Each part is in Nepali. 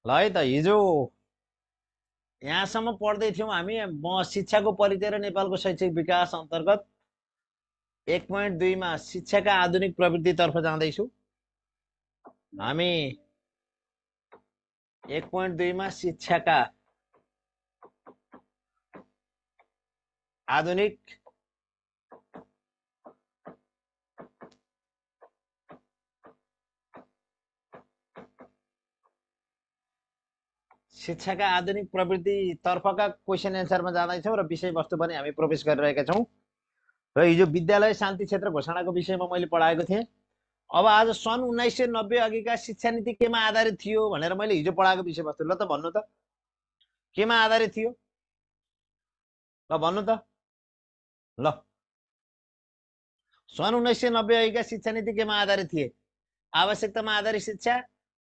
ल है त हिजो यहाँसम्म पढ्दै थियौँ हामी। म शिक्षाको परिचय र नेपालको शैक्षिक विकास अन्तर्गत 1.2 मा शिक्षाका आधुनिक प्रवृत्तितर्फ जाँदैछु। हामी 1.2 मा शिक्षाका आधुनिक प्रवृत्तितर्फका क्वेसन एन्सरमा जाँदैछौँ र विषयवस्तु पनि हामी प्रवेश गरिरहेका छौँ। र हिजो विद्यालय शान्ति क्षेत्र घोषणाको विषयमा मैले पढाएको थिएँ। अब आज सन् 1990 अघिका शिक्षा नीति केमा आधारित थियो भनेर मैले हिजो पढाएको विषयवस्तु। ल त भन्नु त केमा आधारित थियो? ल भन्नु त। ल सन् 1990 अघिका शिक्षा नीति केमा आधारित थिए? आवश्यकतामा आधारित शिक्षा,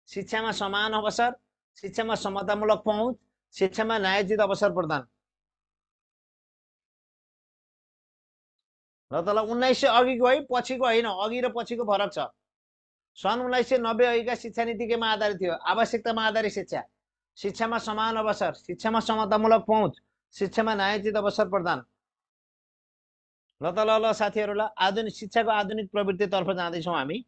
शिक्षामा समान अवसर, शिक्षामा समतामूलक पहुँच, शिक्षामा न्यायोचित अवसर प्रदान। ल त ल 1900 अघिको है, पछिको होइन, अघि र पछिको फरक छ। सन् 1990 अघिका शिक्षा नीति केमा आधारित थियो? आवश्यकतामा आधारित शिक्षा, शिक्षामा समान अवसर, शिक्षामा समतामूलक पहुँच, शिक्षामा न्यायोचित अवसर प्रदान। ल त ल साथीहरू, ल आधुनिक शिक्षाको आधुनिक प्रवृत्तितर्फ जाँदैछौँ हामी।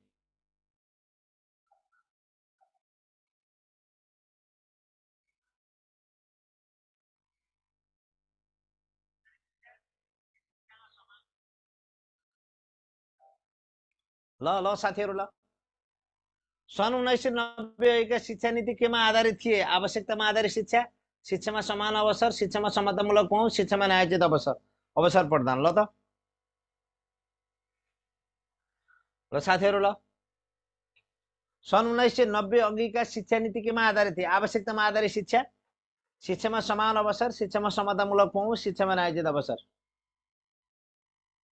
ल साथीहरू, ल सन् 1990 अघिका शिक्षा नीति केमा आधारित थिए? आवश्यकतामा आधारित शिक्षा, शिक्षामा समान अवसर, शिक्षामा समतामूलक पहुँच, शिक्षामा न्यायोचित अवसर प्रदान। ल त ल साथीहरू, ल सन् 1990 अघिका शिक्षा नीति केमा आधारित थिए? आवश्यकतामा आधारित शिक्षा, शिक्षामा समान अवसर, शिक्षामा समतामूलक पहुँच, शिक्षामा न्यायोचित अवसर।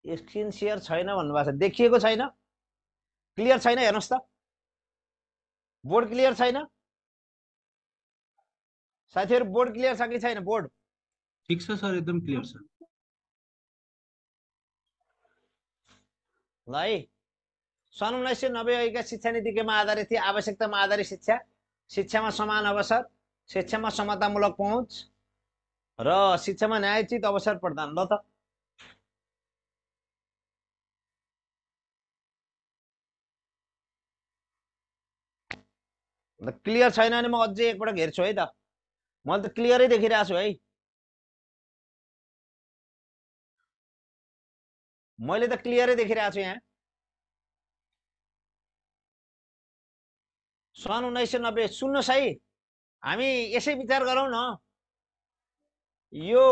स्क्रिन सेयर छैन भन्नुभएको छ, देखिएको छैन, क्लियर छैन। हेर्नुहोस् त, बोर्ड क्लियर छैन साथीहरू? बोर्ड क्लियर छ कि छैन? बोर्ड ठिक छ सर, एकदम क्लियर छ। ल है, सन् 1990 अघिका शिक्षा नीति केमा आधारित थिए? आवश्यकतामा आधारित शिक्षा, शिक्षामा समान अवसर, शिक्षामा समतामूलक पहुँच र शिक्षामा न्यायोचित अवसर प्रदान। ल त क्लियर छैन भने म अझै एकपटक हेर्छु है त। मैले त क्लियरै देखिरहेको छु है, मैले त क्लियरै देखिरहेको छु यहाँ। सन् 1990, सुन्नुहोस् है, हामी यसै विचार गरौँ न। यो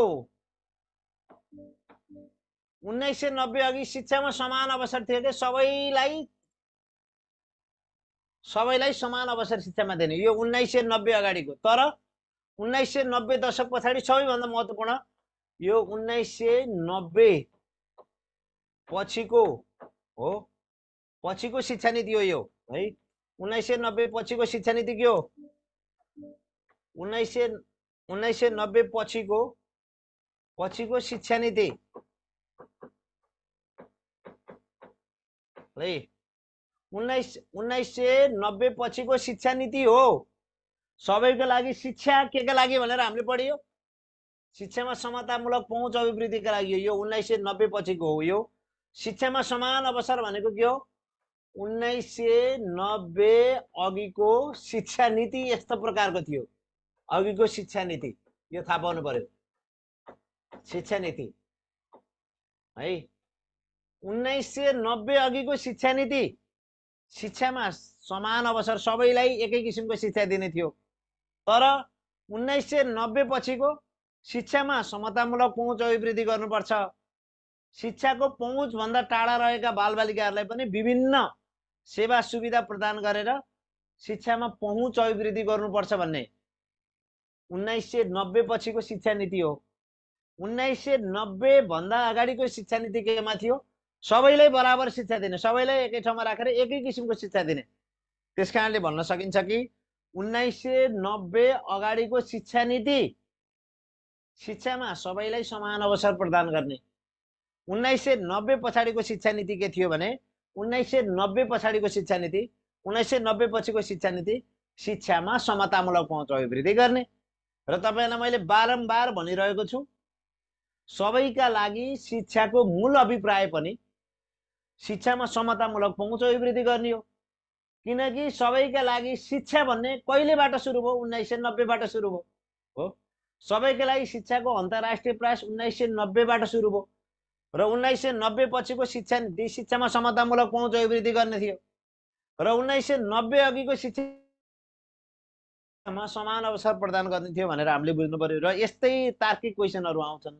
1990 अघि शिक्षामा समान अवसर थियो कि सबैलाई समान अवसर शिक्षामा दिने, यो 1990 अगाडिको। तर 1990 दशक पछाडि सबैभन्दा महत्त्वपूर्ण यो 1990 पछिको हो, पछिको शिक्षा नीति हो यो है। 1990 पछिको शिक्षा नीति के हो? 1990 पछिको शिक्षा नीति है। 1990 पछिको शिक्षा नीति हो सबैको लागि। शिक्षा के का लागि भनेर हामीले पढियो? शिक्षामा समतामूलक पहुँच अभिवृद्धिका लागि। यो 1990 पछिको हो। यो शिक्षामा समान अवसर भनेको के हो? 1990 अघिको शिक्षा नीति यस्तो प्रकारको थियो। अघिको शिक्षा नीति यो थाहा पाउनु पर्यो। शिक्षा नीति है 1990 अघिको शिक्षा नीति, शिक्षामा समान अवसर, सबैलाई एकै किसिमको शिक्षा दिने थियो। तर 1990 पछिको शिक्षामा समतामूलक पहुँच अभिवृद्धि गर्नुपर्छ। शिक्षाको पहुँच भन्दा टाढा रहेका बालबालिकाहरूलाई पनि विभिन्न सेवा सुविधा प्रदान गरेर शिक्षामा पहुँच अभिवृद्धि गर्नुपर्छ भन्ने 1990 पछिको शिक्षा नीति हो। 1990 भन्दा अगाडिको शिक्षा नीति केमा थियो? सबैलाई बराबर शिक्षा दिने, सबैलाई एकै ठाउँमा राखेर एकै किसिमको शिक्षा दिने। त्यसकारणले भन्न सकिन्छ कि 1990 अगाडिको शिक्षा नीति शिक्षामा सबैलाई समान अवसर प्रदान गर्ने। 1990 पछाडिको शिक्षा नीति के थियो भने 1990 पछाडिको शिक्षा नीति, 1990 पछिको शिक्षा नीति शिक्षामा समतामूलक पहुँच अभिवृद्धि गर्ने। र तपाईँलाई मैले बारम्बार भनिरहेको छु, सबैका लागि शिक्षाको मूल अभिप्राय पनि शिक्षामा समतामूलक पहुँच अभिवृद्धि गर्ने हो। किनकि सबैका लागि शिक्षा भन्ने कहिलेबाट सुरु भयो? 1990बाट सुरु भयो हो। सबैका लागि शिक्षाको अन्तर्राष्ट्रिय प्रयास 1990बाट सुरु भयो र 1990 पछिको शिक्षा नीति शिक्षामा समतामूलक पहुँच अभिवृद्धि गर्ने थियो र 1990 अघिको शिक्षामा समान अवसर प्रदान गर्ने थियो भनेर हामीले बुझ्नु पर्यो। र यस्तै तार्किक क्वेसनहरू आउँछन्,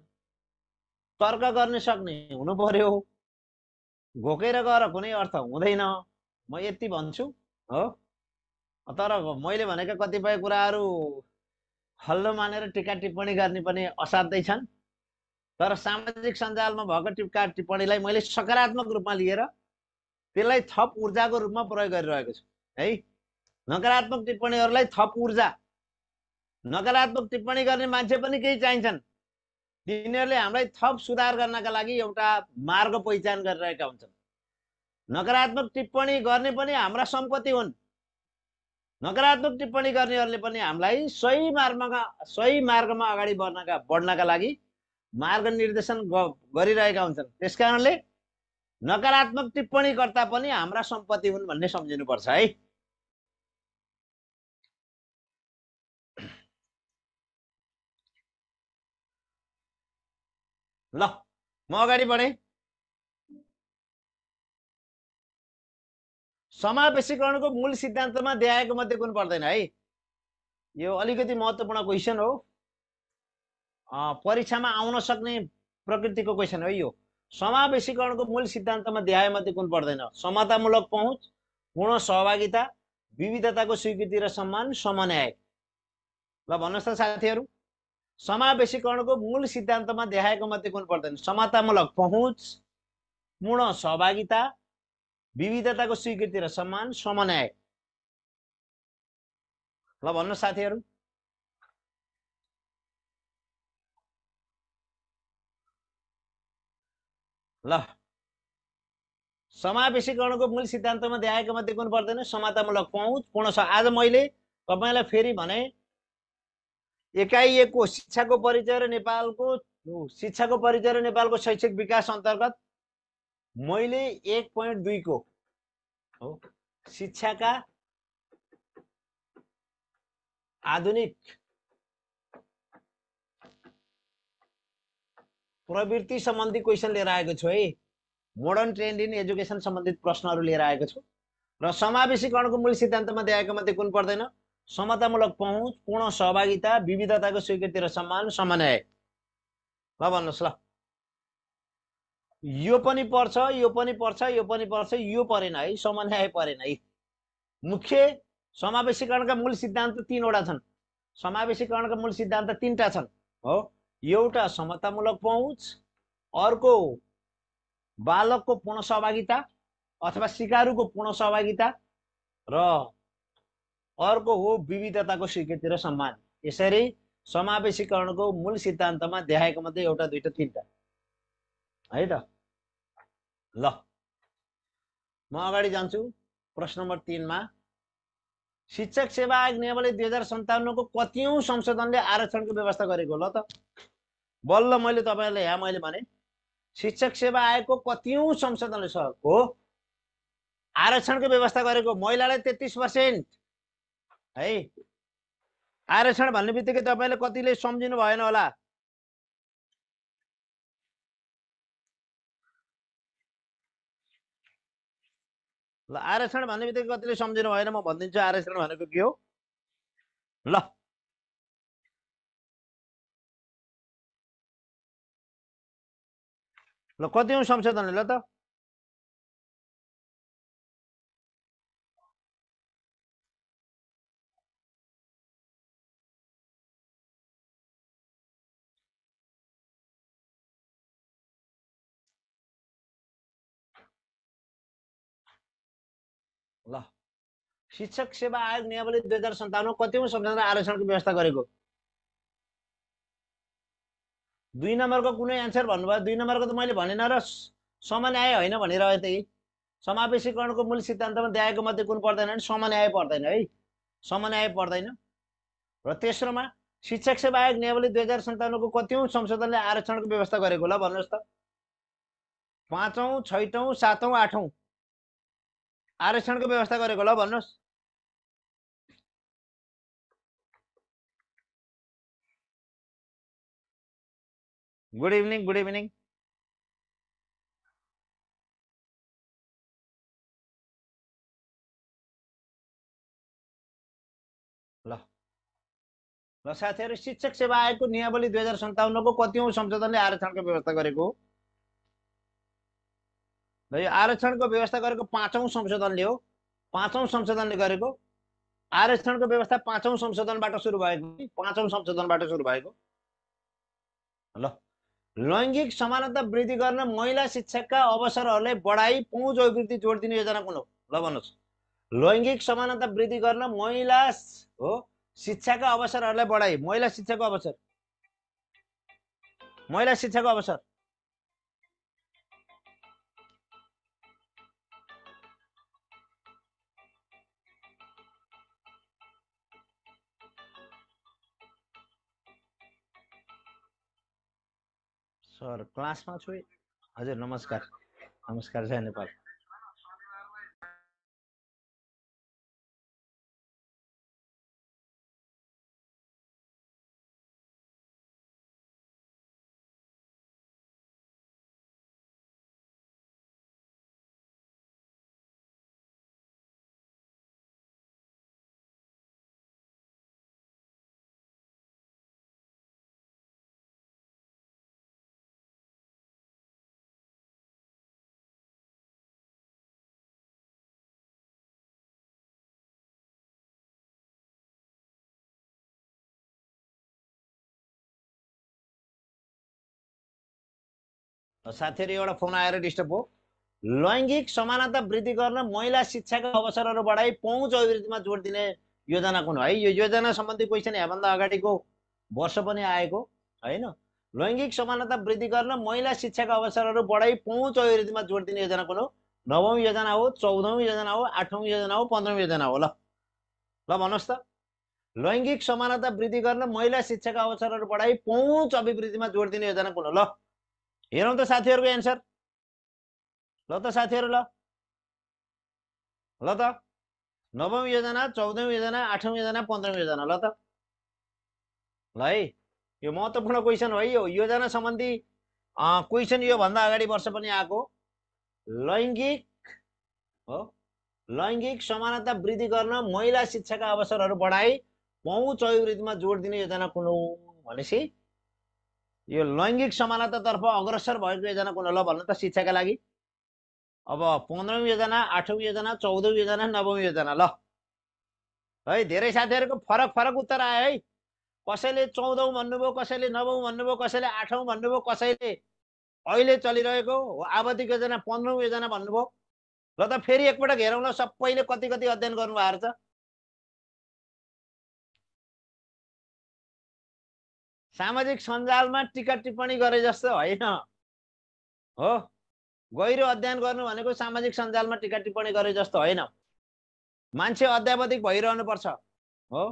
तर्क गर्न सक्ने हुनु पर्यो। घोकेर गएर कुनै अर्थ हुँदैन, म यति भन्छु हो। तर मैले भनेका कतिपय कुराहरू हल्लो मानेर टिका टिप्पणी गर्ने पनि असाध्यै छन्। तर सामाजिक सञ्जालमा भएको टिप्का टिप्पणीलाई मैले सकारात्मक रूपमा लिएर त्यसलाई थप ऊर्जाको रूपमा प्रयोग गरिरहेको छु है। नकारात्मक टिप्पणीहरूलाई थप ऊर्जा, नकारात्मक टिप्पणी गर्ने मान्छे पनि केही चाहिन्छन्। तिनीहरूले हामीलाई थप सुधार गर्नका लागि एउटा मार्ग पहिचान गरिरहेका हुन्छन्। नकारात्मक टिप्पणी गर्ने पनि हाम्रा सम्पत्ति हुन्। नकारात्मक टिप्पणी गर्नेहरूले पनि हामीलाई सही मार्गमा अगाडि बढ्नका लागि मार्ग निर्देशन गरिरहेका हुन्छन्। त्यसकारणले नकारात्मक टिप्पणीकर्ता पनि हाम्रा सम्पत्ति हुन् भन्ने सम्झिनुपर्छ है। ल म अगाडि बढेँ। समावेशीकरणको मूल सिद्धान्तमा देखाएको मध्ये कुन पर्दैन है? यो अलिकति महत्त्वपूर्ण क्वेसन हो, परीक्षामा आउन सक्ने प्रकृतिको क्वेसन हो यो। समावेशीकरणको मूल सिद्धान्तमा देखाए मध्ये कुन पर्दैन? समतामूलक पहुँच, पूर्ण सहभागिता, विविधताको स्वीकृति र सम्मान, समन्याय। ल भन्नुहोस् त साथीहरू, समावेशीकरणको मूल सिद्धान्तमा देखाएको मध्ये कुन पर्दैन? समतामूलक पहुँच, पूर्ण सहभागिता, विविधताको स्वीकृति र सम्मान, समन्याय। ल भन्नुहोस् साथीहरू। ल समावेशीकरणको मूल सिद्धान्तमा देखाएको मध्ये कुन पर्दैन? समतामूलक पहुँच, पूर्ण आज मैले तपाईलाई फेरि भने, एकाइ 1 को शिक्षाको परिचय र नेपालको शैक्षिक विकास अन्तर्गत मैले 1.2 को हो शिक्षाका आधुनिक प्रवृत्ति सम्बन्धी क्वेसन लिएर आएको छु है। मोडर्न ट्रेन्ड इन एजुकेसन सम्बन्धित प्रश्नहरू लिएर आएको छु र समावेशीकरणको मूल सिद्धान्तमा देखाएको मध्ये कुन पर्दैन? समतामूलक पहुँच, पूर्ण सहभागिता, विविधताको स्वीकृति र सम्मान, समन्वय। ल भन्नुहोस्। ल यो पनि पर्छ, यो पनि पर्छ, यो पनि पर्छ, यो परेन है, समन्वय परेन है। मुख्य समावेशीकरणका मूल सिद्धान्त 3 वटा छन्। समावेशीकरणका मूल सिद्धान्त 3टा छन् हो। एउटा समतामूलक पहुँच, अर्को बालकको पूर्ण सहभागिता अथवा सिकारुको पूर्ण सहभागिता र अर्को हो विविधताको स्वीकृति र सम्मान। यसरी समावेशीकरणको मूल सिद्धान्तमा देखाएको मध्ये एउटा, दुईटा, तीनटा है त। ल म अगाडि जान्छु। प्रश्न नम्बर 3 मा शिक्षक सेवा आयोग नियमावली 2057 को कतिौं संशोधनले आरक्षणको व्यवस्था गरेको? ल त बल्ल मैले तपाईहरुलाई यहाँ मैले भने शिक्षक सेवा आयोगको कतिौं संशोधनले हो आरक्षणको व्यवस्था गरेको? महिलालाई 33% है। आरक्षण भन्ने बित्तिकै तपाईले कतिले सम्झिनु भएन होला। ल आरक्षण भन्ने बित्तिकै कतिले सम्झिनु भएन, म भनिदिन्छु आरक्षण भनेको के हो। ल ल कतिौं संशोधनले? ल त ल शिक्षक सेवा आयोग नियमावली 2057 कतिौं संशोधन आरक्षणको व्यवस्था गरेको? 2 नम्बरको कुनै एन्सर भन्नुभयो? 2 नम्बरको त मैले भनेन र समन्याय होइन भनिरहेको थिएँ। समावेशीकरणको मूल सिद्धान्तमा देखाएको मध्ये कुन पर्दैन? समन्याय पर्दैन है। समन्वय पर्दैन। र तेस्रोमा शिक्षक सेवा आयोग नियमावली 2057 को कतिौं संशोधनले आरक्षणको व्यवस्था गरेको ल भन्नुहोस् त? 5औं 6औं 7औं 8औं आरक्षणको व्यवस्था गरेको ल भन्नुहोस्? Good evening, good evening. ल ल साथीहरु, शिक्षक सेवा आयोगको नियमावली 2057 को कतिौं संशोधनले आरक्षणको व्यवस्था गरेको? ल यो आरक्षणको व्यवस्था गरेको 5औं संशोधनले हो। 5औं संशोधनले गरेको आरक्षणको व्यवस्था 5औं संशोधनबाट सुरु भएको, 5औं संशोधनबाट सुरु भएको। ल लैङ्गिक समानता वृद्धि गर्न महिला शिक्षकका अवसरहरूलाई बढाई पहुँच अभिवृद्धि जोड दिने योजना कुन हो? ल भन्नुहोस्। लैङ्गिक समानता वृद्धि गर्न महिला हो शिक्षाका अवसरहरूलाई बढाई, महिला शिक्षाको अवसर, महिला शिक्षाको अवसर। सर क्लासमा छु। हजुर नमस्कार, नमस्कार, जय नेपाल। साथीहरु एउटा फोन आएर डिस्टर्ब हो। लैङ्गिक समानता वृद्धि गर्न महिला शिक्षाका अवसरहरू बढाई पहुँच अभिवृद्धिमा जोड दिने योजना कुन हो? है यो योजना सम्बन्धी क्वेसन यहाँभन्दा अगाडिको वर्ष पनि आएको हैन। लैङ्गिक समानता वृद्धि गर्न महिला शिक्षाका अवसरहरू बढाई पहुँच अभिवृद्धिमा जोड दिने योजना कुन हो? 9औं योजना हो, 14औं योजना हो, 8औं योजना हो, 15औं योजना हो? ल ल भन्नुहोस् त। लैङ्गिक समानता वृद्धि गर्न महिला शिक्षाका अवसरहरू बढाई पहुँच अभिवृद्धिमा जोड दिने योजना कुन हो? ल हेरौँ त साथीहरुको एन्सर। ल त साथीहरु, ल ल त 9औं योजना, 14औं योजना, 8औं योजना, 15औं योजना। ल त ल है यो महत्त्वपूर्ण क्वेसन हो है। यो योजना सम्बन्धी क्वेसन यो भन्दा अगाडि वर्ष पनि आएको। लैङ्गिक हो लैङ्गिक समानता वृद्धि गर्न महिला शिक्षाका अवसरहरू बढाई पहुँच अभिवृद्धिमा जोड दिने योजना कुन हो भनेपछि यो लैङ्गिक समानतातर्फ अग्रसर भएको योजना कुन हो? ल भन्नु त शिक्षाका लागि। अब 15औं योजना, 8औं योजना, 14औं योजना, 9औं योजना। ल है धेरै साथीहरुको फरक फरक उत्तर आयो है। कसैले 14औं भन्नुभयो, कसैले 9औं भन्नुभयो, कसैले 8औं भन्नुभयो, कसैले अहिले चलिरहेको आवधिक योजना 15औं योजना भन्नुभयो। ल त फेरि एकपटक हेरौँ ल सबैले कति कति अध्ययन गर्नु भएको छ। सामाजिक सञ्जालमा टिका टिप्पणी गरे जस्तो होइन हो। गहिरो अध्ययन गर्नु भनेको सामाजिक सञ्जालमा टिका टिप्पणी गरे जस्तो होइन। मान्छे अध्यावधिक भइरहनु पर्छ हो।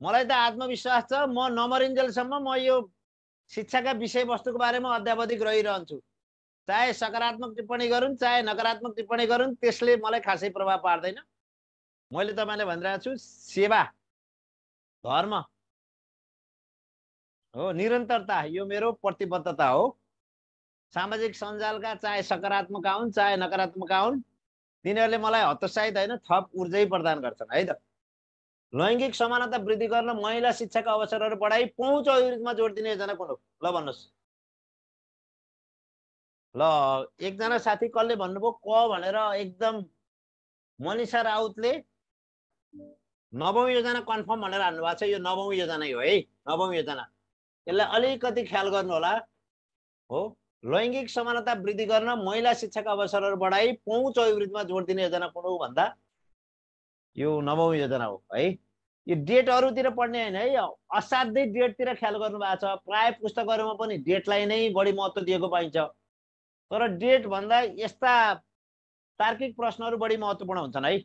मलाई त आत्मविश्वास छ म नमरिन्जेलसम्म म यो शिक्षाका विषयवस्तुको बारेमा अध्यावधिक रहिरहन्छु। चाहे सकारात्मक टिप्पणी गरून् चाहे नकारात्मक टिप्पणी गरून् त्यसले मलाई खासै प्रभाव पार्दैन। मैले तपाईलाई भनिरहेको छु सेवा धर्म हो, निरन्तरता यो मेरो प्रतिबद्धता हो। सामाजिक सञ्जालका चाहे सकारात्मक आउन् चाहे नकारात्मक आउन् तिनीहरूले मलाई हतोत्साहित होइन थप ऊर्जै प्रदान गर्छन् है त। लैङ्गिक समानता वृद्धि गर्न महिला शिक्षाका अवसरहरू बढाई पहुँच अभिवृद्धिमा जोड दिने योजना कुन हो? ल भन्नुहोस्। ल एकजना साथी कसले भन्नुभयो क भनेर एकदम मनिषा राउतले 9औं योजना कन्फर्म भनेर हान्नु भएको छ। यो 9औं योजना हो है, 9औं योजना। यसलाई अलिकति ख्याल गर्नु होला हो। लैङ्गिक समानता वृद्धि गर्न महिला शिक्षाका अवसरहरू बढाई पहुँच अभिवृद्धिमा जोड दिने योजना कुन हो भन्दा यो 9औं योजना हो है। यो डेटहरुतिर पढ्ने हैन है, असाध्यै डेटतिर ख्याल गर्नु भएको छ। प्राय पुस्तकहरुमा पनि डेटलाई नै बढी महत्त्व दिएको पाइन्छ। तर डेट भन्दा यस्ता तार्किक प्रश्नहरु बढी महत्त्वपूर्ण हुन्छन् है।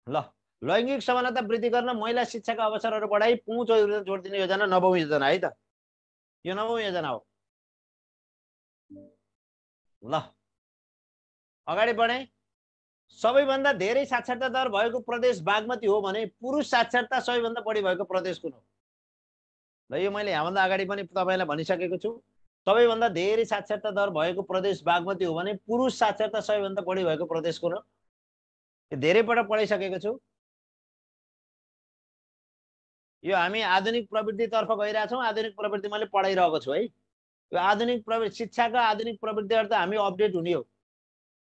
ल लैंगिक समानता वृद्धि गर्न महिला शिक्षाका अवसरहरू बढाई पुँच जोड दिने योजना 9औं योजना है त। यो 9औं योजना हो। ल अगाडि बढे। सबैभन्दा धेरै साक्षरता दर भएको प्रदेश बागमती हो भने पुरुष साक्षरता सबैभन्दा बढी भएको प्रदेश कुन हो? ल यो मैले यहाँभन्दा अगाडि पनि तपाईलाई भनिसकेको छु। सबैभन्दा धेरै साक्षरता दर भएको प्रदेश बागमती हो भने पुरुष साक्षरता सबैभन्दा बढी भएको प्रदेश कुन हो? यो धेरै पटक पढाइसकेको छु। यो हामी आधुनिक प्रवृत्तितर्फ गइरहेछौँ। आधुनिक प्रवृत्ति मैले पढाइरहेको छु है। यो आधुनिक प्रवृत्ति शिक्षाका आधुनिक प्रवृत्तिहरू त हामी अपडेट हुने हो।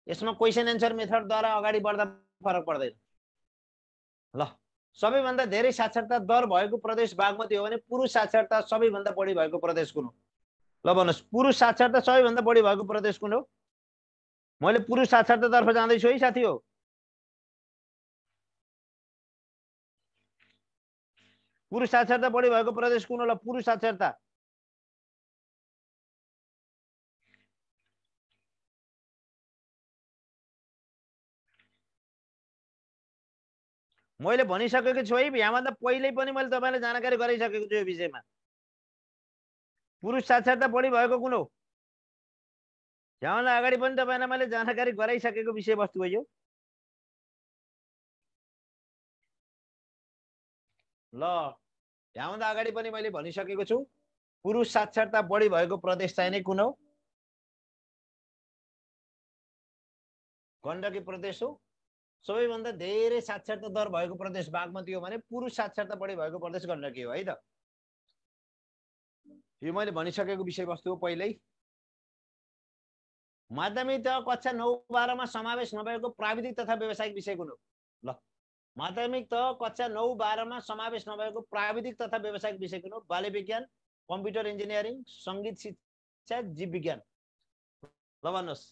यसमा क्वेशन एन्सर मेथडद्वारा अगाडि बढ्दा फरक पर्दैन। ल सबैभन्दा धेरै साक्षरता दर भएको प्रदेश बागमती हो भने पुरुष साक्षरता सबैभन्दा बढी भएको प्रदेश कुन हो? ल भन्नुहोस्, पुरुष साक्षरता सबैभन्दा बढी भएको प्रदेश कुन हो? मैले पुरुष साक्षरतातर्फ जाँदैछु है साथी हो। पुरुष साक्षरता बढी भएको प्रदेश कुन हो? ल पुरुष साक्षरता मैले भनिसकेको छु है। यहाँभन्दा पहिल्यै पनि मैले तपाईँलाई जानकारी गराइसकेको छु यो विषयमा। पुरुष साक्षरता बढी भएको कुन हो? यहाँभन्दा अगाडि पनि तपाईँलाई मैले जानकारी गराइसकेको विषयवस्तु हो यो। ल यहाँभन्दा अगाडि पनि मैले भनिसकेको छु पुरुष साक्षरता बढी भएको प्रदेश चाहिँ नै कुन हो? गण्डकी प्रदेश हो। सबैभन्दा धेरै साक्षरता दर भएको प्रदेश बागमती हो भने पुरुष साक्षरता बढी भएको प्रदेश गण्डकी हो है त। यो मैले भनिसकेको विषयवस्तु हो पहिल्यै। माध्यमिक तह कक्षा 9-12 मा समावेश नभएको प्राविधिक तथा व्यावसायिक विषय कुन हो? ल माध्यमिक तह कक्षा 9-12 मा समावेश नभएको प्राविधिक तथा व्यावसायिक विषय कुन हो? बाली विज्ञान, कम्प्युटर इन्जिनियरिङ, सङ्गीत शिक्षा, जीव विज्ञान। ल भन्नुहोस्,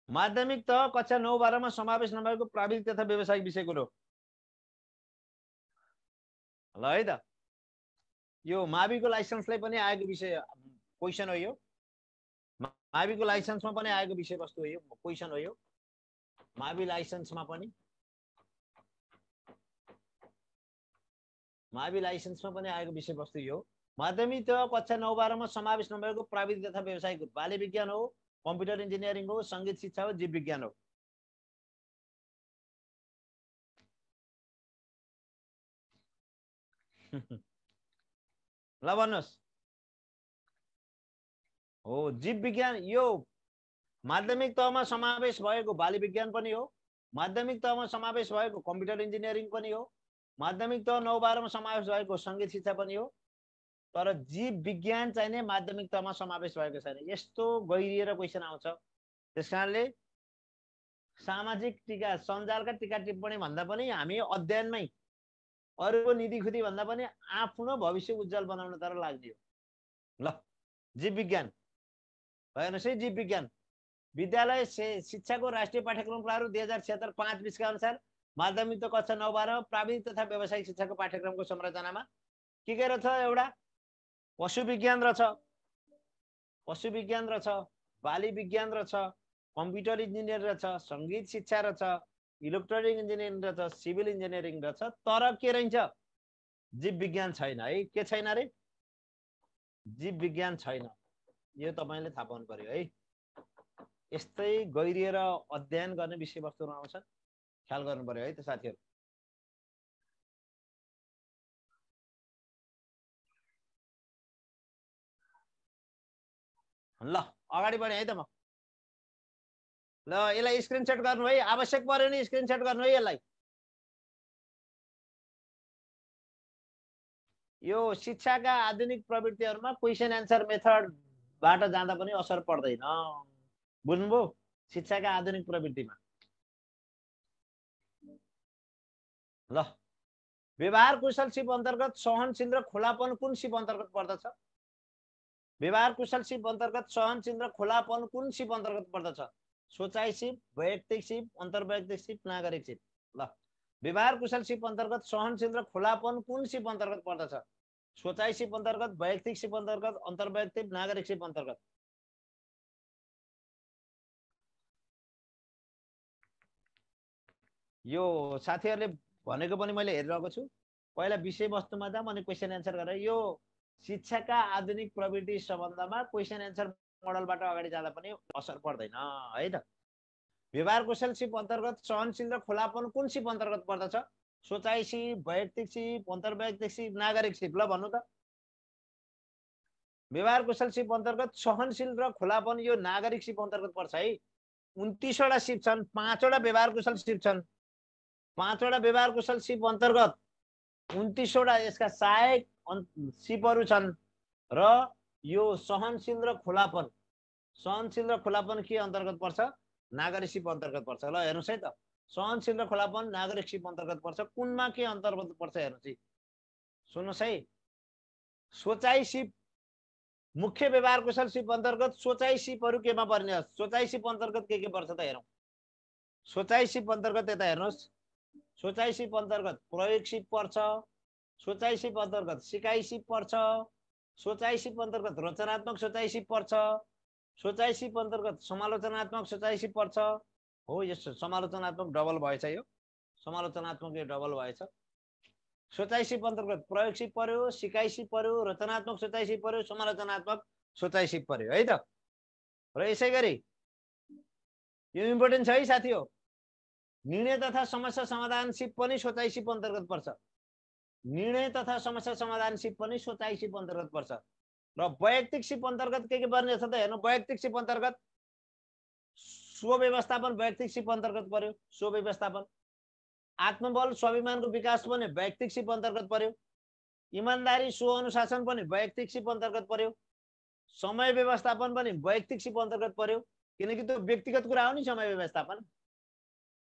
माध्यमिक तह कक्षा 9-12 मा समावेश नभएको प्राविधिक तथा व्यावसायिक विषय कुन हो? ल है त। यो माविको लाइसेन्सलाई पनि आएको विषय क्वेसन हो। यो माविको लाइसेन्समा पनि आएको विषयवस्तु हो। यो क्वेसन हो। यो मावि लाइसेन्समा पनि आएको विषयवस्तु यो। माध्यमिक तह कक्षा 9-12 मा समावेश नभएको प्राविधिक तथा व्यावसायिक बाली विज्ञान हो, कम्प्युटर इन्जिनियरिङ हो, सङ्गीत शिक्षा हो, जीव विज्ञान हो। ल भन्नुहोस्। हो जीव विज्ञान। यो माध्यमिक तहमा समावेश भएको बाली विज्ञान पनि हो, माध्यमिक तहमा समावेश भएको कम्प्युटर इन्जिनियरिङ पनि हो, माध्यमिक तह 9-12 मा समावेश भएको सङ्गीत शिक्षा पनि हो। तर जीव विज्ञान चाहिँ नै माध्यमिक तहमा समावेश भएको छैन। यस्तो गहिरिएर क्वेसन आउँछ। त्यस कारणले सामाजिक टीका सञ्जालका टीका टिप्पणी भन्दा पनि हामी अध्ययनमै अरूको निधि खुदी भन्दा पनि आफ्नो भविष्य उज्जवल बनाउन तर लाग्ने हो। ल जीव विज्ञान हेर्नुहोस् है। जीव विज्ञान विद्यालय शिक्षाको राष्ट्रिय पाठ्यक्रम प्रारूप 2076 5-20 का अनुसार माध्यमिक तह कक्षा 9-12 प्राविधिक तथा व्यावसायिक शिक्षाको पाठ्यक्रमको संरचनामा के रहेछ? एउटा पशु विज्ञान रहेछ, बाली विज्ञान रहेछ, कम्प्युटर इन्जिनियर रहेछ, सङ्गीत शिक्षा रहेछ, इलेक्ट्रोनिक इन्जिनियरिङ रहेछ, सिभिल इन्जिनियरिङ रहेछ। तर के रहन्छ? जीव विज्ञान छैन है। के छैन रे? जीव विज्ञान छैन। यो तपाईले थाहा पाउनु पर्यो है। यस्तै गहिरिएर अध्ययन गर्ने विषयवस्तुहरू आउँछ, ख्याल गर्नु पर्यो है त साथीहरू। ल अगाडि बढे है त म। ल यसलाई स्क्रिनशट गर्नु है। आवश्यक पर्यो नि स्क्रिनशट गर्नु है यसलाई। यो शिक्षाका आधुनिक प्रवृत्तिहरूमा क्वेसन एन्सर मेथडबाट जाँदा पनि असर पर्दैन। बुझ्नुभयो? शिक्षाका आधुनिक प्रवृत्तिमा। ल व्यवहार कुशल सिप अन्तर्गत सहनशील र खुलापन कुन सिप अन्तर्गत पर्दछ? व्यवहार कुशल सिप अन्तर्गत सहनशील र खुलापन कुन सिप अन्तर्गत पर्दछ? सोचाइ सिप, वैयक्तिक सिप, अन्तर्वैयक्तिक सिप, नागरिक सिप। ल व्यवहार कुशल सिप अन्तर्गत सहनशील र खुलापन कुन सिप अन्तर्गत पर्दछ? सोचाइ सिप अन्तर्गत, वैयक्तिक सिप अन्तर्गत, अन्तर्वैयक्तिक, नागरिक सिप अन्तर्गत। यो साथीहरूले भनेको पनि मैले हेरिरहेको छु। पहिला विषयवस्तुमा जाम अनि क्वेसन एन्सर गरेर यो शिक्षाका आधुनिक प्रविधि सम्बन्धमा क्वेसन एन्सर मोडलबाट अगाडि जाँदा पनि असर पर्दैन है त। व्यवहार कौशल सिप अन्तर्गत सहनशील र खुलापन कुन सिप अन्तर्गत पर्दछ? सोचाइ सिप, वैयक्तिक सिप, अन्तर्वैयक्तिक सिप, नागरिक सिप? ल भन्नु त। व्यवहार कौशल सिप अन्तर्गत सहनशील र खुलापन यो नागरिक सिप अन्तर्गत पर्छ है। 29 वटा सिप छन्, 5 वटा व्यवहार कौशल सिप छन्। 5 वटा व्यवहार कौशल सिप अन्तर्गत 29 वटा यसका सहायक सिपहरू छन् र यो सहनशील र खुलापन के अन्तर्गत पर्छ? नागरिक सिप अन्तर्गत पर्छ। ल हेर्नुस् है त, सहनशील र खुलापन नागरिक सिप अन्तर्गत पर्छ। कुनमा के अन्तर्गत पर्छ हेर्नुस् है, सुन्नुस् है। सोचाइ सिप मुख्य व्यवहार कौशल सिप अन्तर्गत सोचाइ सिपहरू केमा पर्ने हो? सोचाइ सिप अन्तर्गत के पर्छ त हेरौँ। सोचाइ सिप अन्तर्गत यता हेर्नुहोस्, सोचाइ सिप अन्तर्गत प्रयोग सिप पर्छ, सोचाइ सिप अन्तर्गत सिकाइ सिप पर्छ, सोचाइ सिप अन्तर्गत रचनात्मक सोचाइ सिप पर्छ, सोचाइ सिप अन्तर्गत समालोचनात्मक सोचाइ सिप पर्छ। हो यस समालोचनात्मक डबल भएछ, यो समालोचनात्मक यो डबल भएछ। सोचाइ सिप अन्तर्गत प्रयोग सिप पर्यो, सिकाइ सिप पर्यो, रचनात्मक सोचाइ सिप पर्यो, समालोचनात्मक सोचाइ सिप पर्यो है त। र यसै गरी यो इम्पोर्टेन्ट छ है साथी हो, निर्णय तथा समस्या समाधान सिप पनि सोचाइ सिप अन्तर्गत पर्छ। निर्णय तथा समस्या समाधान सिप पनि सोचाइ सिप अन्तर्गत पर्छ। र वैयक्तिक सिप अन्तर्गत के पर्ने छ त हेर्नु। वैयक्तिक सिप अन्तर्गत स्वव्यवस्थापन वैयक्तिक सिप अन्तर्गत पर्यो। स्वव्यवस्थापन, आत्मबल स्वाभिमानको विकास पनि वैयक्तिक सिप अन्तर्गत पर्यो। इमानदारी स्वअनुशासन पनि वैयक्तिक सिप अन्तर्गत पर्यो। समय व्यवस्थापन पनि वैयक्तिक सिप अन्तर्गत पर्यो, किनकि त्यो व्यक्तिगत कुरा हो नि समय व्यवस्थापन।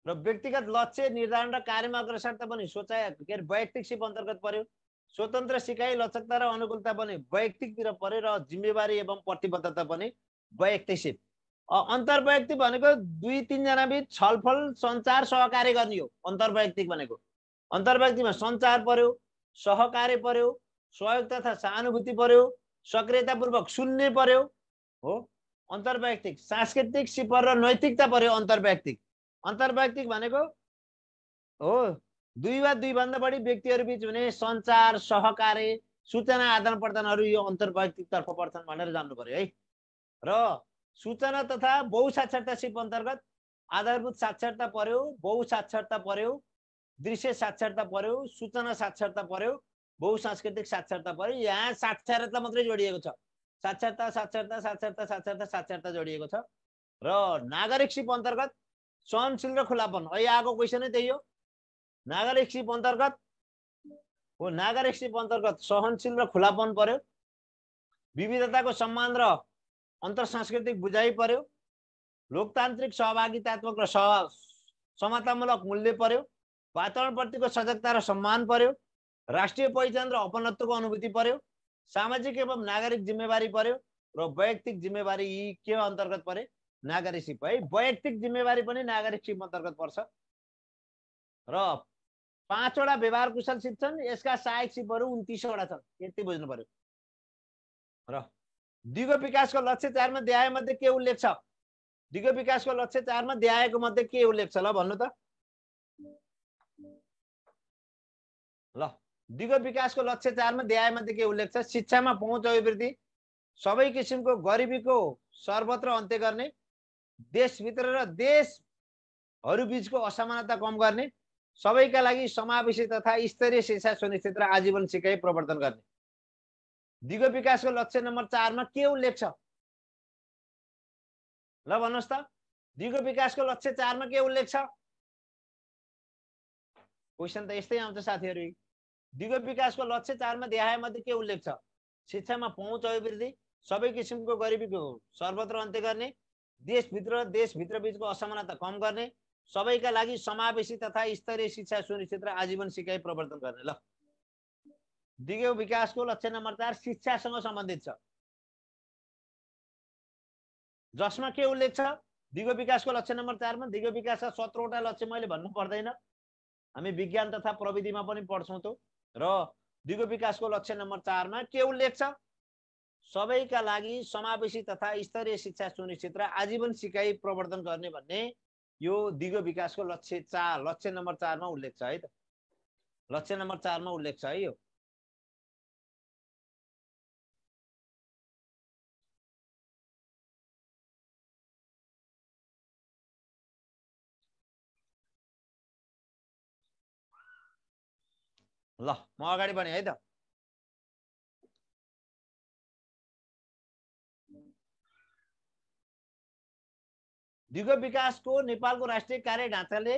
र व्यक्तिगत लक्ष्य निर्धारण र कार्यमा अग्रसरता पनि वैयक्तिक सिप अन्तर्गत पर्यो। स्वतन्त्र सिकाइ, लचकता र अनुकूलता पनि वैयक्तिकतिर पर्यो र जिम्मेवारी एवं प्रतिबद्धता पनि वैयक्तिक सिप। अन्तर्वैयक्तिक भनेको 2-3 जना बीच छलफल सञ्चार सहकार्य गर्ने हो अन्तर्वैयक्तिक भनेको। अन्तर्वैयक्तिकमा सञ्चार पर्यो, सहकार्य पर्यो, सहयोग तथा सहानुभूति पर्यो, सक्रियतापूर्वक सुन्ने पर्यो हो अन्तर्वैयक्तिक। सांस्कृतिक सिप र नैतिकता पर्यो अन्तर्वैयक्तिक। अन्तर्वैयक्तिक भनेको हो 2 वा 2 भन्दा बढी व्यक्तिहरू बीच हुने सञ्चार, सहकार्य, सूचना आदान प्रदानहरू यो अन्तर्वैयक्तिक तर्फ पर्छन् भनेर जान्नु पर्यो है। र सूचना तथा बहुसाक्षरता सिप अन्तर्गत आधारभूत साक्षरता पर्यो, बहुसाक्षरता पर्यो, दृश्य साक्षरता पर्यो, सूचना साक्षरता पर्यो, बहुसांस्कृतिक साक्षरता पर्यो। यहाँ साक्षरता मात्रै जोडिएको छ, साक्षरता साक्षरता साक्षरता साक्षरता साक्षरता जोडिएको छ। र नागरिक सिप अन्तर्गत सहनशील र खुलापन, अहिले आएको क्वेसन नै त्यही हो। नागरिक सिप अन्तर्गत हो, नागरिक सिप अन्तर्गत सहनशील र खुलापन पर्यो, विविधताको सम्मान र अन्तरसांस्कृतिक बुझाइ पर्यो, लोकतान्त्रिक सहभागितात्मक र समतामूलक मूल्य पर्यो, वातावरणप्रतिको सजगता र सम्मान पर्यो, राष्ट्रिय पहिचान र अपनत्वको अनुभूति पर्यो, सामाजिक एवं नागरिक जिम्मेवारी पर्यो र वैयक्तिक जिम्मेवारी। यी के अन्तर्गत पर्यो? नागरिक सिप है। वैयक्तिक जिम्मेवारी पनि नागरिक सिप अन्तर्गत पर्छ। र 5 वटा व्यवहार कुशल सिप छन्, यसका सहायक सिपहरू 29 वटा छन्, यति बुझ्नु पर्यो। र दिगो विकासको लक्ष्य 4 मा देखाए मध्ये के उल्लेख छ? दिगो विकासको लक्ष्य 4 मा देखाएको मध्ये के उल्लेख छ? ल भन्नु त। ल दिगो विकासको लक्ष्य 4 मा देखाए मध्ये के उल्लेख छ? शिक्षामा पहुँच अभिवृद्धि, सबै किसिमको गरिबीको सर्वत्र अन्त्य गर्ने, देशभित्र र देशहरू बीचको असमानता कम गर्ने, सबैका लागि समावेशी तथा स्तरीय शिक्षा सुनिश्चित र आजीवन सिकाइ प्रवर्तन गर्ने। दिगो विकासको लक्ष्य नम्बर 4 मा के उल्लेख छ? ल भन्नुहोस् त, दिगो विकासको लक्ष्य 4 मा के उल्लेख छ? क्वेसन त यस्तै आउँछ साथीहरू। दिगो विकासको लक्ष्य 4 मा देखाए मध्ये के उल्लेख छ? शिक्षामा पहुँच अभिवृद्धि, सबै किसिमको गरिबीको सर्वत्र अन्त्य गर्ने, देशभित्र बीचको असमानता कम गर्ने, सबैका लागि समावेशी तथा स्तरीय शिक्षा सुनिश्चित र आजीवन सिकाइ प्रवर्तन गर्ने। ल दिगो विकासको लक्ष्य नम्बर 4 शिक्षासँग सम्बन्धित छ, जसमा के उल्लेख छ? दिगो विकासको लक्ष्य नम्बर 4 मा दिगो विकासका 17 वटा लक्ष्य मैले भन्नु पर्दैन, हामी विज्ञान तथा प्रविधिमा पनि पढ्छौँ त। र दिगो विकासको लक्ष्य नम्बर 4 मा के उल्लेख छ? सबैका लागि समावेशी तथा स्तरीय शिक्षा सुनिश्चित र आजीवन सिकाइ प्रवर्तन गर्ने भन्ने यो दिगो विकासको लक्ष्य नम्बर 4 मा उल्लेख छ है त। लक्ष्य नम्बर 4 मा उल्लेख छ है यो। ल म अगाडि बढेँ है त। दिगो विकासको नेपालको राष्ट्रिय कार्य ढाँचाले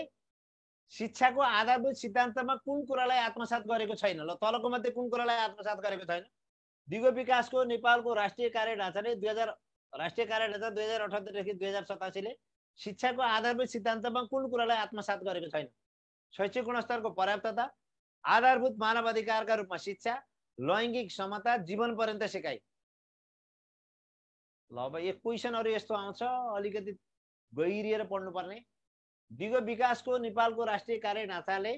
शिक्षाको आधारभूत सिद्धान्तमा कुन कुरालाई आत्मसात गरेको छैन? ल तलको मध्ये कुन कुरालाई आत्मसात गरेको छैन? दिगो विकासको नेपालको राष्ट्रिय कार्य ढाँचाले 2078 देखि 2087 ले शिक्षाको आधारभूत सिद्धान्तमा कुन कुरालाई आत्मसात गरेको छैन? शैक्षिक गुणस्तरको पर्याप्तता, आधारभूत मानव अधिकारका रूपमा शिक्षा, लैङ्गिक समता, जीवन पर्यन्त सिकाइ। ल अब एक क्वेशनहरु यस्तो आउँछ, अलिकति गहिरिएर पढ्नुपर्ने। दिगो विकासको नेपालको राष्ट्रिय कार्य ढाँचाले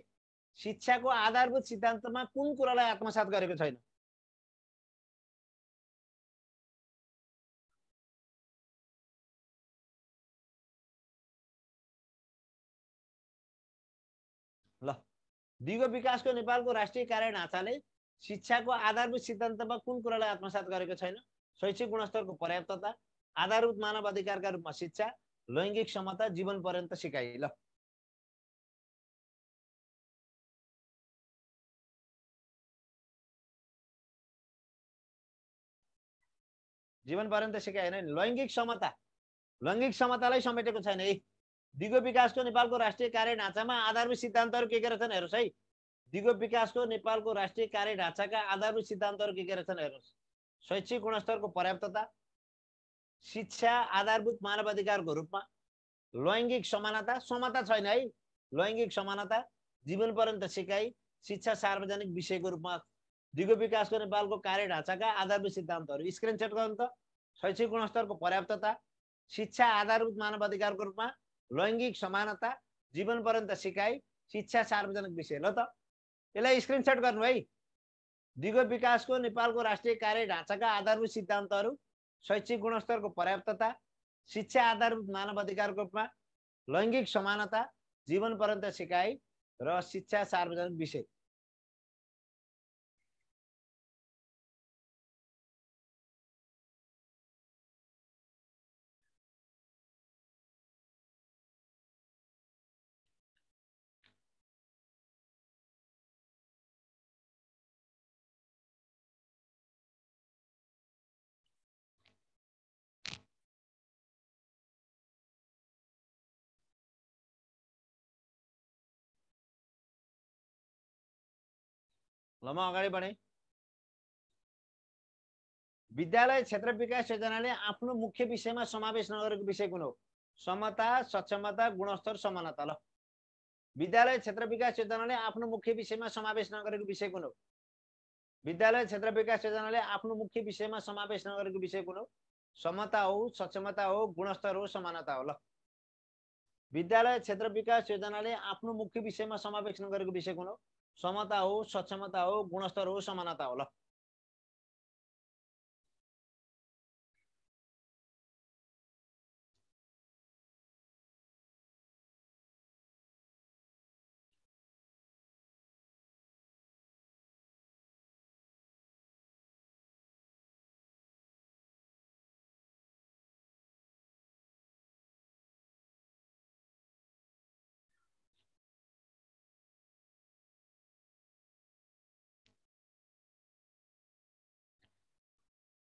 शिक्षाको आधारभूत सिद्धान्तमा कुन कुरालाई आत्मसात गरेको छैन? ल दिगो विकासको नेपालको राष्ट्रिय कार्य ढाँचाले शिक्षाको आधारभूत सिद्धान्तमा कुन कुरालाई आत्मसात गरेको छैन? शैक्षिक गुणस्तरको पर्याप्तता, आधारभूत मानव अधिकारका रूपमा शिक्षा, लैङ्गिक समता, जीवन पर्यन्त सिकाइ। ल जीवन पर्यन्त सिकाइ हैन, लैङ्गिक समता, लैङ्गिक समतालाई समेटेको छैन है। दिगो विकासको नेपालको राष्ट्रिय कार्य ढाँचामा आधारभूत सिद्धान्तहरू के रहेछन् हेर्नुहोस् है। दिगो विकासको नेपालको राष्ट्रिय कार्य ढाँचाका आधारभूत सिद्धान्तहरू के रहेछन् हेर्नुहोस्। शैक्षिक गुणस्तरको पर्याप्तता, शिक्षा आधारभूत मानव अधिकारको रूपमा, लैङ्गिक समानता, समता छैन है, लैङ्गिक समानता, जीवन पर्यन्त सिकाइ, शिक्षा सार्वजनिक विषयको रूपमा। दिगो विकासको नेपालको कार्य ढाँचाका आधारभूत सिद्धान्तहरू स्क्रिनशट गर्नु त। शैक्षिक गुणस्तरको पर्याप्तता, शिक्षा आधारभूत मानव अधिकारको रूपमा, लैङ्गिक समानता, जीवन पर्यन्त सिकाइ, शिक्षा सार्वजनिक विषय। ल त यसलाई स्क्रिनशट गर्नु है। दिगो विकासको नेपालको राष्ट्रिय कार्य ढाँचाका आधारभूत सिद्धान्तहरू शैक्षिक गुणस्तरको पर्याप्तता, शिक्षा आधारभूत मानव अधिकारको रूपमा, लैङ्गिक समानता, जीवन पर्यन्त सिकाइ र शिक्षा सार्वजनिक विषय। ल म अगाडि बढेँ। विद्यालय क्षेत्र विकास योजनाले आफ्नो मुख्य विषयमा समावेश नगरेको विषय कुन हो? समता, सक्षमता, गुणस्तर, समानता। ल विद्यालय क्षेत्र विकास योजनाले आफ्नो मुख्य विषयमा समावेश नगरेको विषय कुन हो? विद्यालय क्षेत्र विकास योजनाले आफ्नो मुख्य विषयमा समावेश नगरेको विषय कुन हो? समता हो, सक्षमता हो, गुणस्तर हो, समानता हो। ल विद्यालय क्षेत्र विकास योजनाले आफ्नो मुख्य विषयमा समावेश नगरेको विषय कुन हो? समता हो, सक्षमता हो, गुणस्तर हो, समानता हो। ल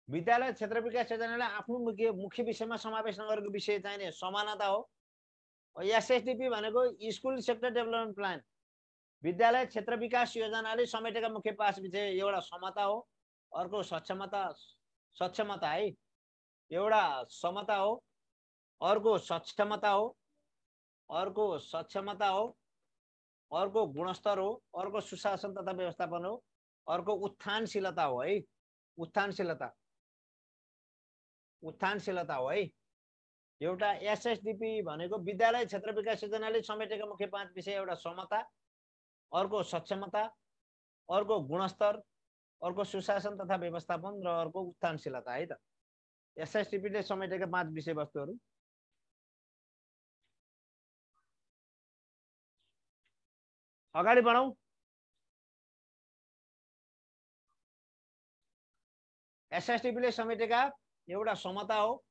विद्यालय क्षेत्र विकास योजनाले आफ्नो मुख्य विषयमा समावेश नगरेको विषय चाहिने समानता हो। एसएसडीपी भनेको स्कुल सेक्टर डेभलपमेन्ट प्लान। विद्यालय क्षेत्र विकास योजनाले समेटेका मुख्य 5 विषय एउटा समता हो, अर्को सक्षमता है, एउटा समता हो, अर्को सक्षमता हो, अर्को सक्षमता हो, अर्को गुणस्तर हो, अर्को सुशासन तथा व्यवस्थापन हो, अर्को उत्थानशीलता हो है, उत्थानशीलता हो है। एउटा एसएसडीपी भनेको विद्यालय क्षेत्र विकास योजनाले समेटेका मुख्य 5 विषय एउटा समता, अर्को सक्षमता, अर्को गुणस्तर, अर्को सुशासन तथा व्यवस्थापन र अर्को उत्थानशीलता है त। एसएसडीपीले समेटेका 5 विषयवस्तुहरू। अगाडि बढौं। एसएसटिपीले समेटेका एउटा समता हो,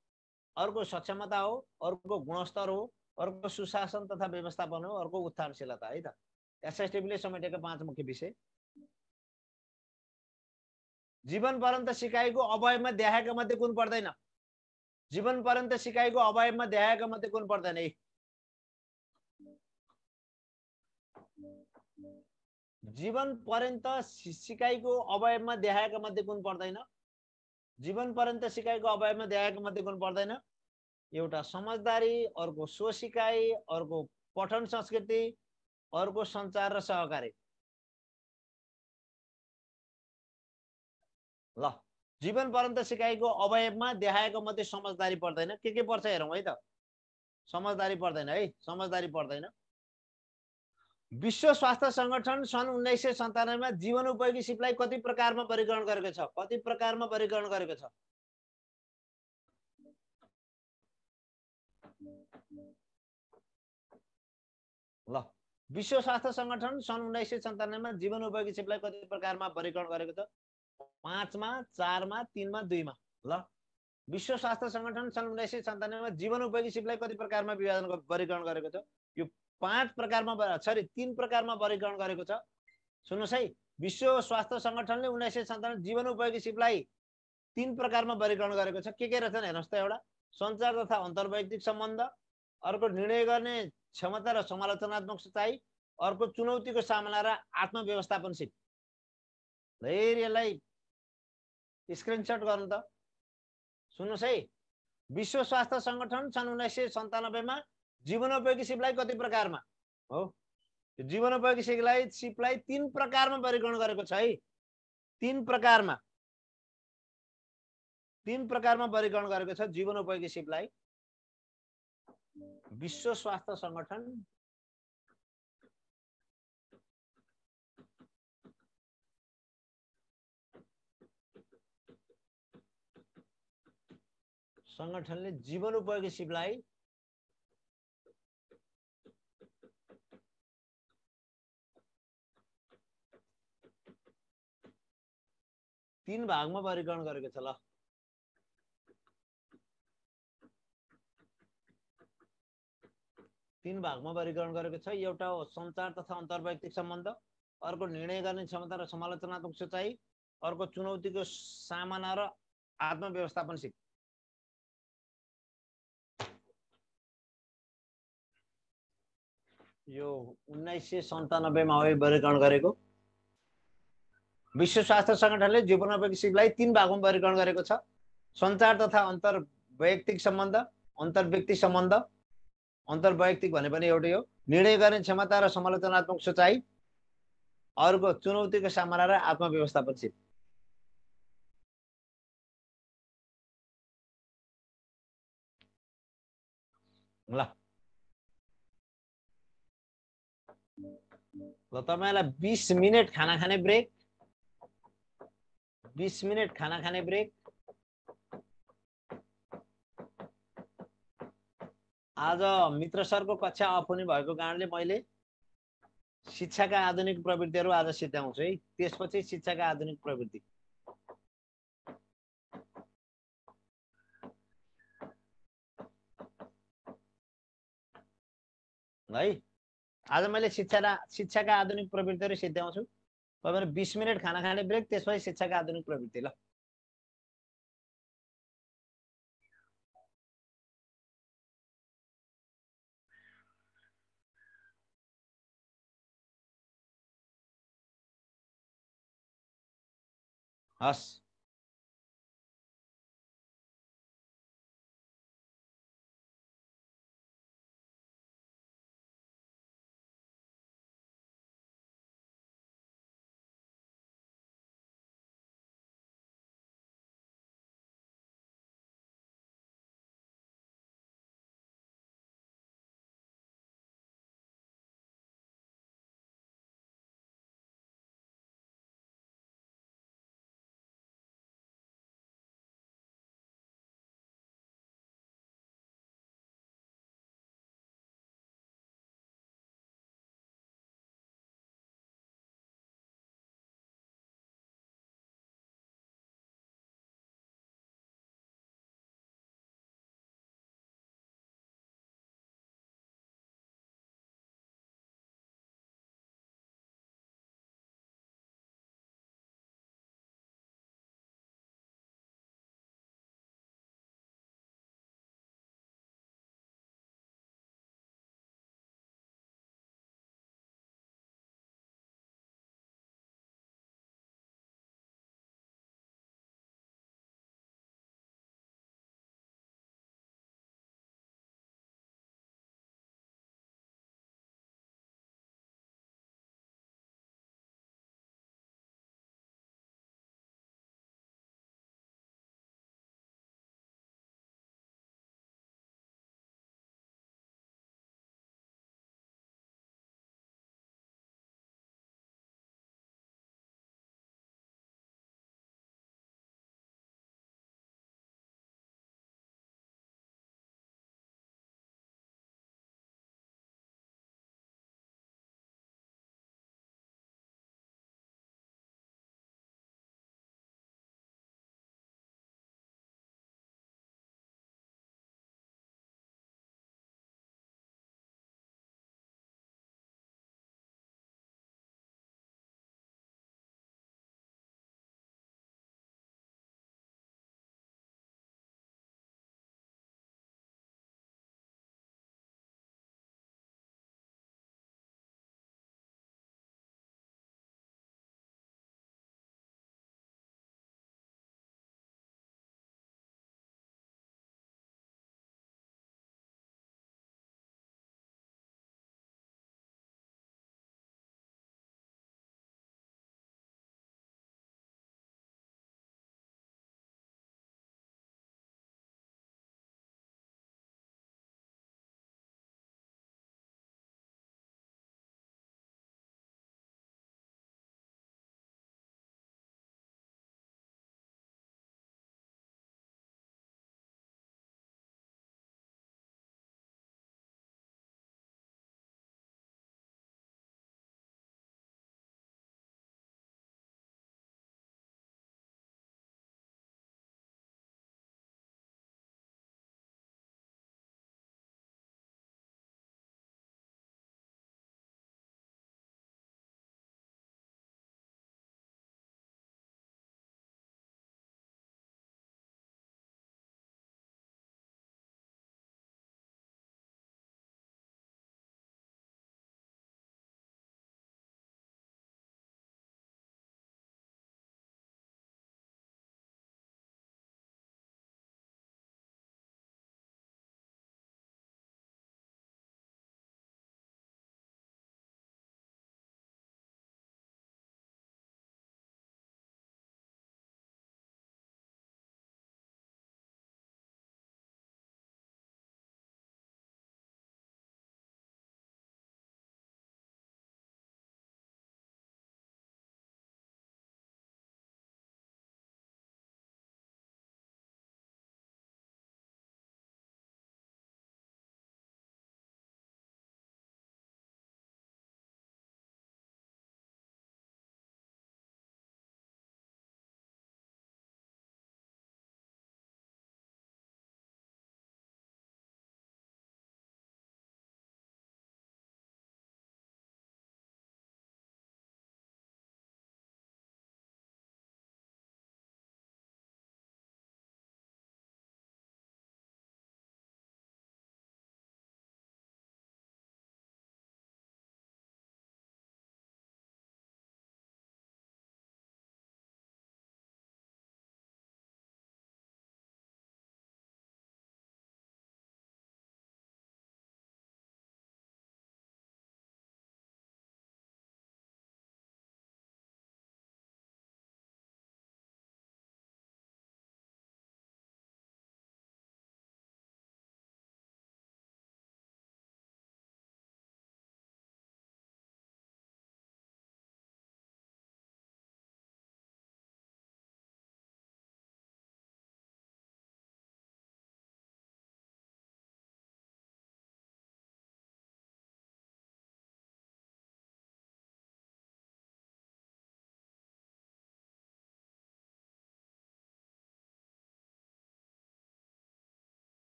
अर्को सक्षमता हो, अर्को गुणस्तर हो, अर्को सुशासन तथा व्यवस्थापन हो, अर्को उत्थानशीलता है त। एसएसटिपीले समेटेका 5 मुख्य विषय। जीवन पर्यन्त सिकाइको अवयवमा देखाएका मध्ये कुन पर्दैन? जीवन पर्यन्त सिकाइको अवयवमा देखाएका मध्ये कुन पर्दैन? जीवन पर्यन्त सिकाइको अवयवमा देखाएका मध्ये कुन पर्दैन? जीवन पर्यन्त सिकाइको अवयवमा देखाएका मध्ये कुन पर्दैन? एउटा समझदारी, अर्को स्वसिकाइ, अर्को पठन संस्कृति, अर्को सञ्चार र सहकारी। ल, जीवन पर्यन्त सिकाइको अवयवमा देखाएको मध्ये समझदारी पर्दैन। के पर्छ हेरौँ है त। समझदारी पर्दैन है, समझदारी पर्दैन। विश्व स्वास्थ्य संगठन सन् 1997 मा जीवनोपयोगी सिपलाई कति प्रकारमा वर्गीकरण गरेको छ? कति प्रकारमा वर्गीकरण गरेको छ? ल, विश्व स्वास्थ्य संगठन सन् 1997 मा जीवनोपयोगी सिपलाई कति प्रकारमा वर्गीकरण गरेको छ? 5 मा, 4 मा, 3 मा, 2 मा। ल, विश्व स्वास्थ्य संगठन सन् 1997 मा जीवनोपयोगी सिपलाई कति प्रकारमा वर्गीकरण गरेको छ? यो 5 प्रकारमा, सरी 3 प्रकारमा वर्गीकरण गरेको छ। सुन्नुहोस् है, विश्व स्वास्थ्य संगठनले 1997 जीवनोपयोगी सिपलाई 3 प्रकारमा वर्गीकरण गरेको छ। के रहेछन् हेर्नुहोस् त। एउटा सञ्चार तथा अन्तर्वैयक्तिक सम्बन्ध, अर्को निर्णय गर्ने क्षमता र समालोचनात्मक सोचाइ, अर्को चुनौतीको सामना र आत्मव्यवस्थापन सिप। धेरै यसलाई स्क्रिनशट गर्नु त। सुन्नुहोस् है, विश्व स्वास्थ्य संगठन सन् 1997 मा जीवनोपयोगी सिपलाई कति प्रकारमा हो? जीवनोपयोगी सिपलाई 3 प्रकारमा वर्गीकरण गरेको छ है। 3 प्रकारमा वर्गीकरण गरेको छ जीवनोपयोगी सिपलाई विश्व स्वास्थ्य संगठन। संगठनले जीवनोपयोगी सिपलाई 3 भागमा वर्गीकरण गरेको छ। ल, 3 भागमा वर्गीकरण गरेको छ। एउटा हो सञ्चार तथा अन्तर्वैयक्तिक सम्बन्ध, अर्को निर्णय गर्ने क्षमता र समालोचनात्मक सोचाइ, अर्को चुनौतीको सामना र आत्मव्यवस्थापन सिप। यो 1997 मा वर्गीकरण गरेको। विश्व स्वास्थ्य संगठनले जीवनोपयोगी सिपलाई 3 भागमा वर्गीकरण गरेको छ। सञ्चार तथा अन्तर्वैयक्तिक सम्बन्ध, अन्तर्व्यक्ति सम्बन्ध, अन्तर्वैयक्तिक भने पनि एउटै हो, निर्णय गर्ने क्षमता र समालोचनात्मक सोचाइ, अर्को चुनौतीको सामना र आत्मव्यवस्थापन सिप। ल, तपाईलाई 20 मिनेट खाना खाने ब्रेक, 20 मिनेट खाना खाने ब्रेक। आज मित्र सरको कक्षा अफ हुने भएको कारणले मैले शिक्षाका आधुनिक प्रवृत्तिहरू आज सिद्ध्याउँछु है। त्यसपछि शिक्षाका आधुनिक प्रवृत्ति। है, आज मैले शिक्षाका आधुनिक प्रवृत्तिहरू सिद्ध्याउँछु। तपाईहरु 20 मिनेट खाना खाने ब्रेक, त्यसपछि शिक्षाका आधुनिक प्रवृत्ति। ल, हस्।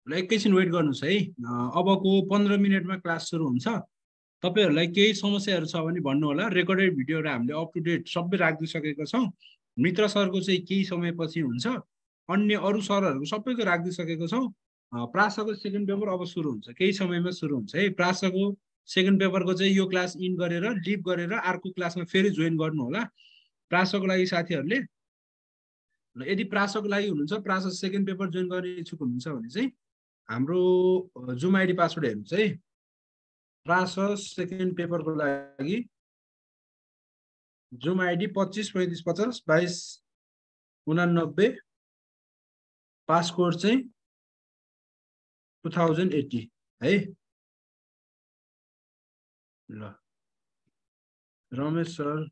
ल एकैछिन वेट गर्नुहोस् है। अबको 15 मिनटमा क्लास सुरु हुन्छ। तपाईँहरूलाई केही समस्याहरू छ भने भन्नु होला। रेकर्डेड भिडियोहरू हामीले अप टु डेट सबै राखिदिइसकेका छौँ। मित्र सरको चाहिँ केही समयपछि हुन्छ। अन्य अरू सरहरूको सबैको राखिदिइसकेको छौँ। प्रासको सेकेन्ड पेपर अब सुरु हुन्छ, केही समयमा सुरु हुन्छ है। प्रासको सेकेन्ड पेपरको चाहिँ यो क्लास इन गरेर लिभ गरेर अर्को क्लासमा फेरि जोइन गर्नु होला प्रासको लागि साथीहरूले। र यदि प्रासको लागि हुनुहुन्छ, प्रास सेकेन्ड पेपर जोइन गर्ने इच्छुक हुनुहुन्छ भने चाहिँ हाम्रो जुम आइडी पासवर्ड हेर्नुहोस् है। प्रास सेकेन्ड पेपरको लागि जुम आइडी 25 35 50 22 89 पासकोड चाहिँ 2080 है। ल रमेश सर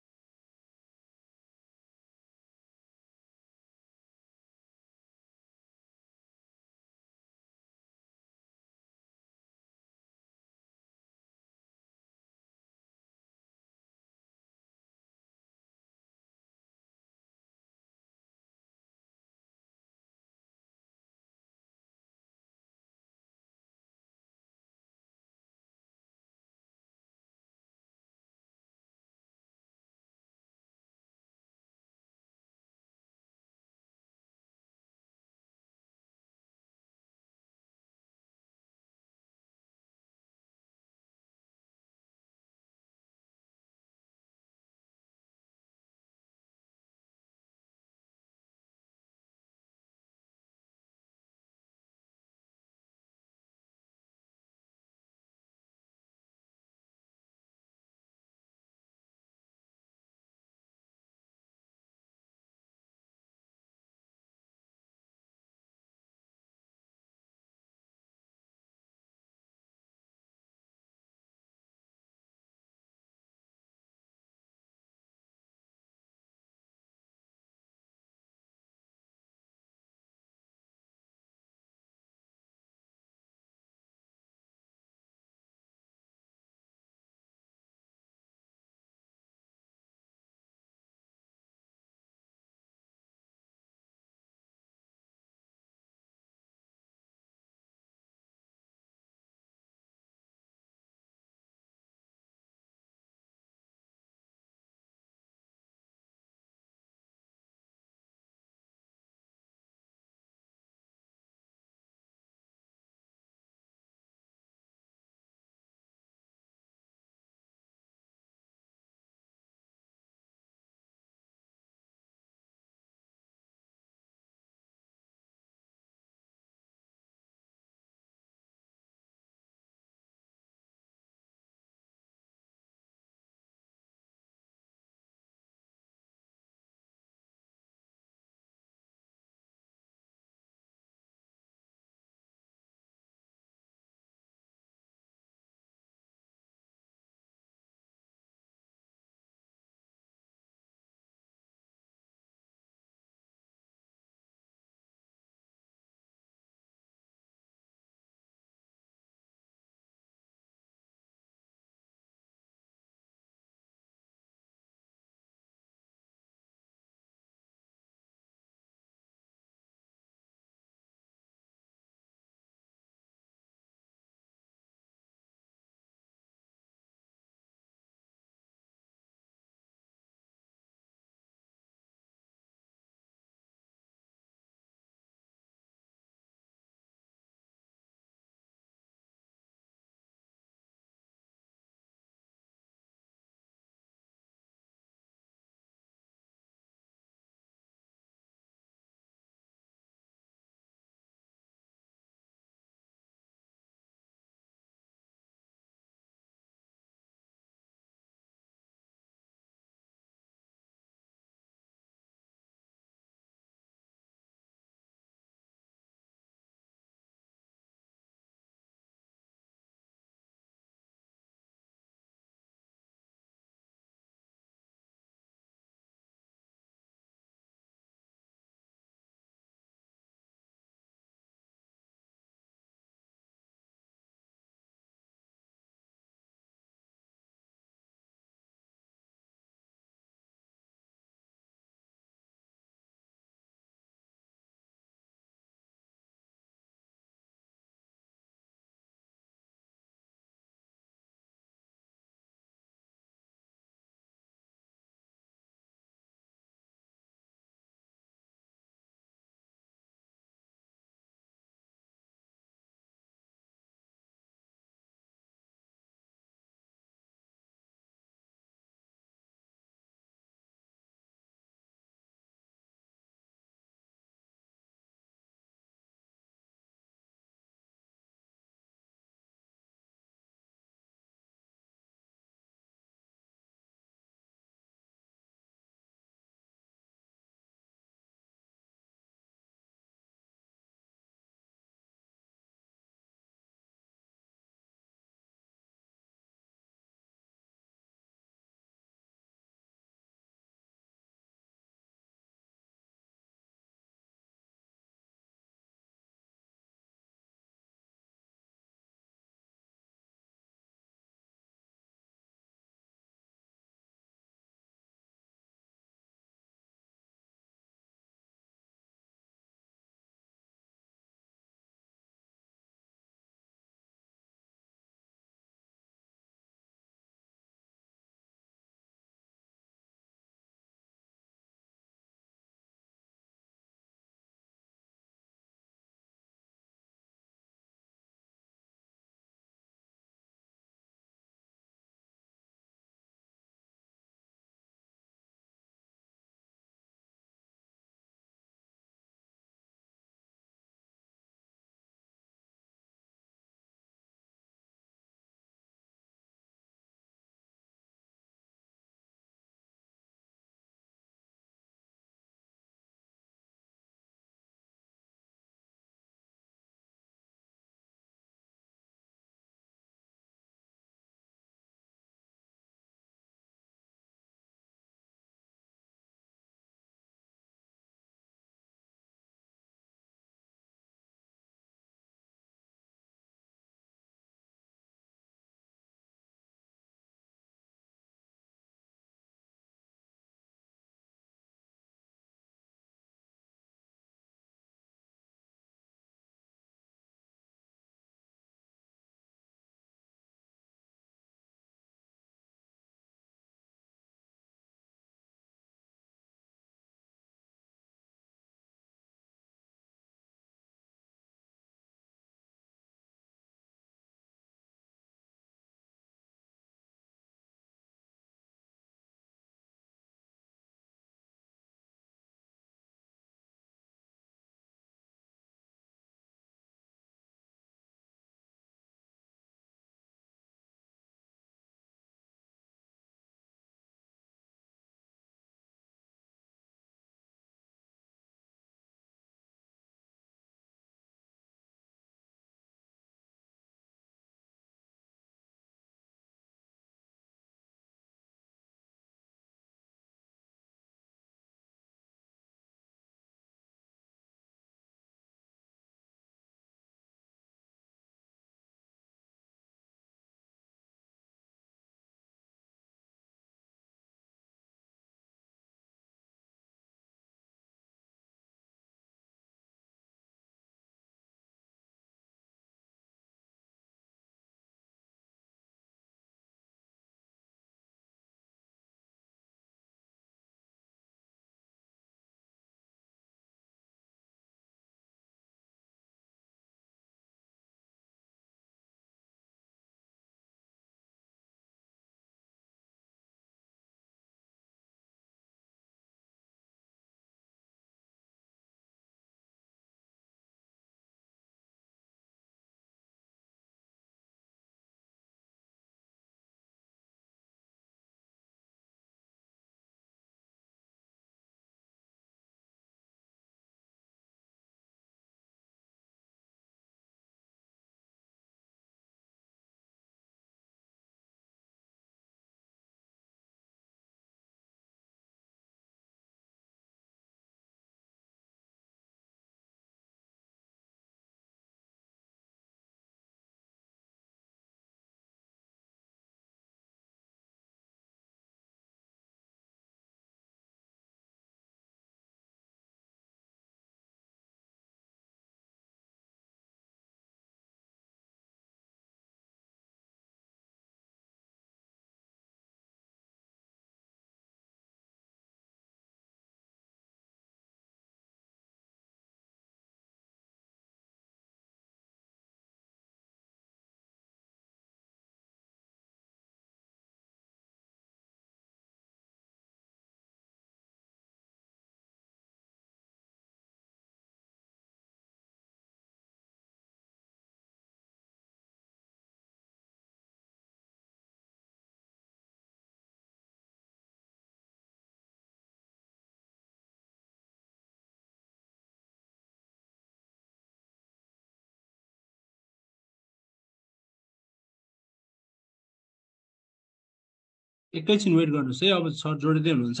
एकैछिन वेट गर्नुहोस् है, अब सर जोडिँदै हुनुहुन्छ,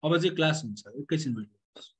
अब चाहिँ क्लास हुन्छ, एकैछिन वेट गर्नुहोस्।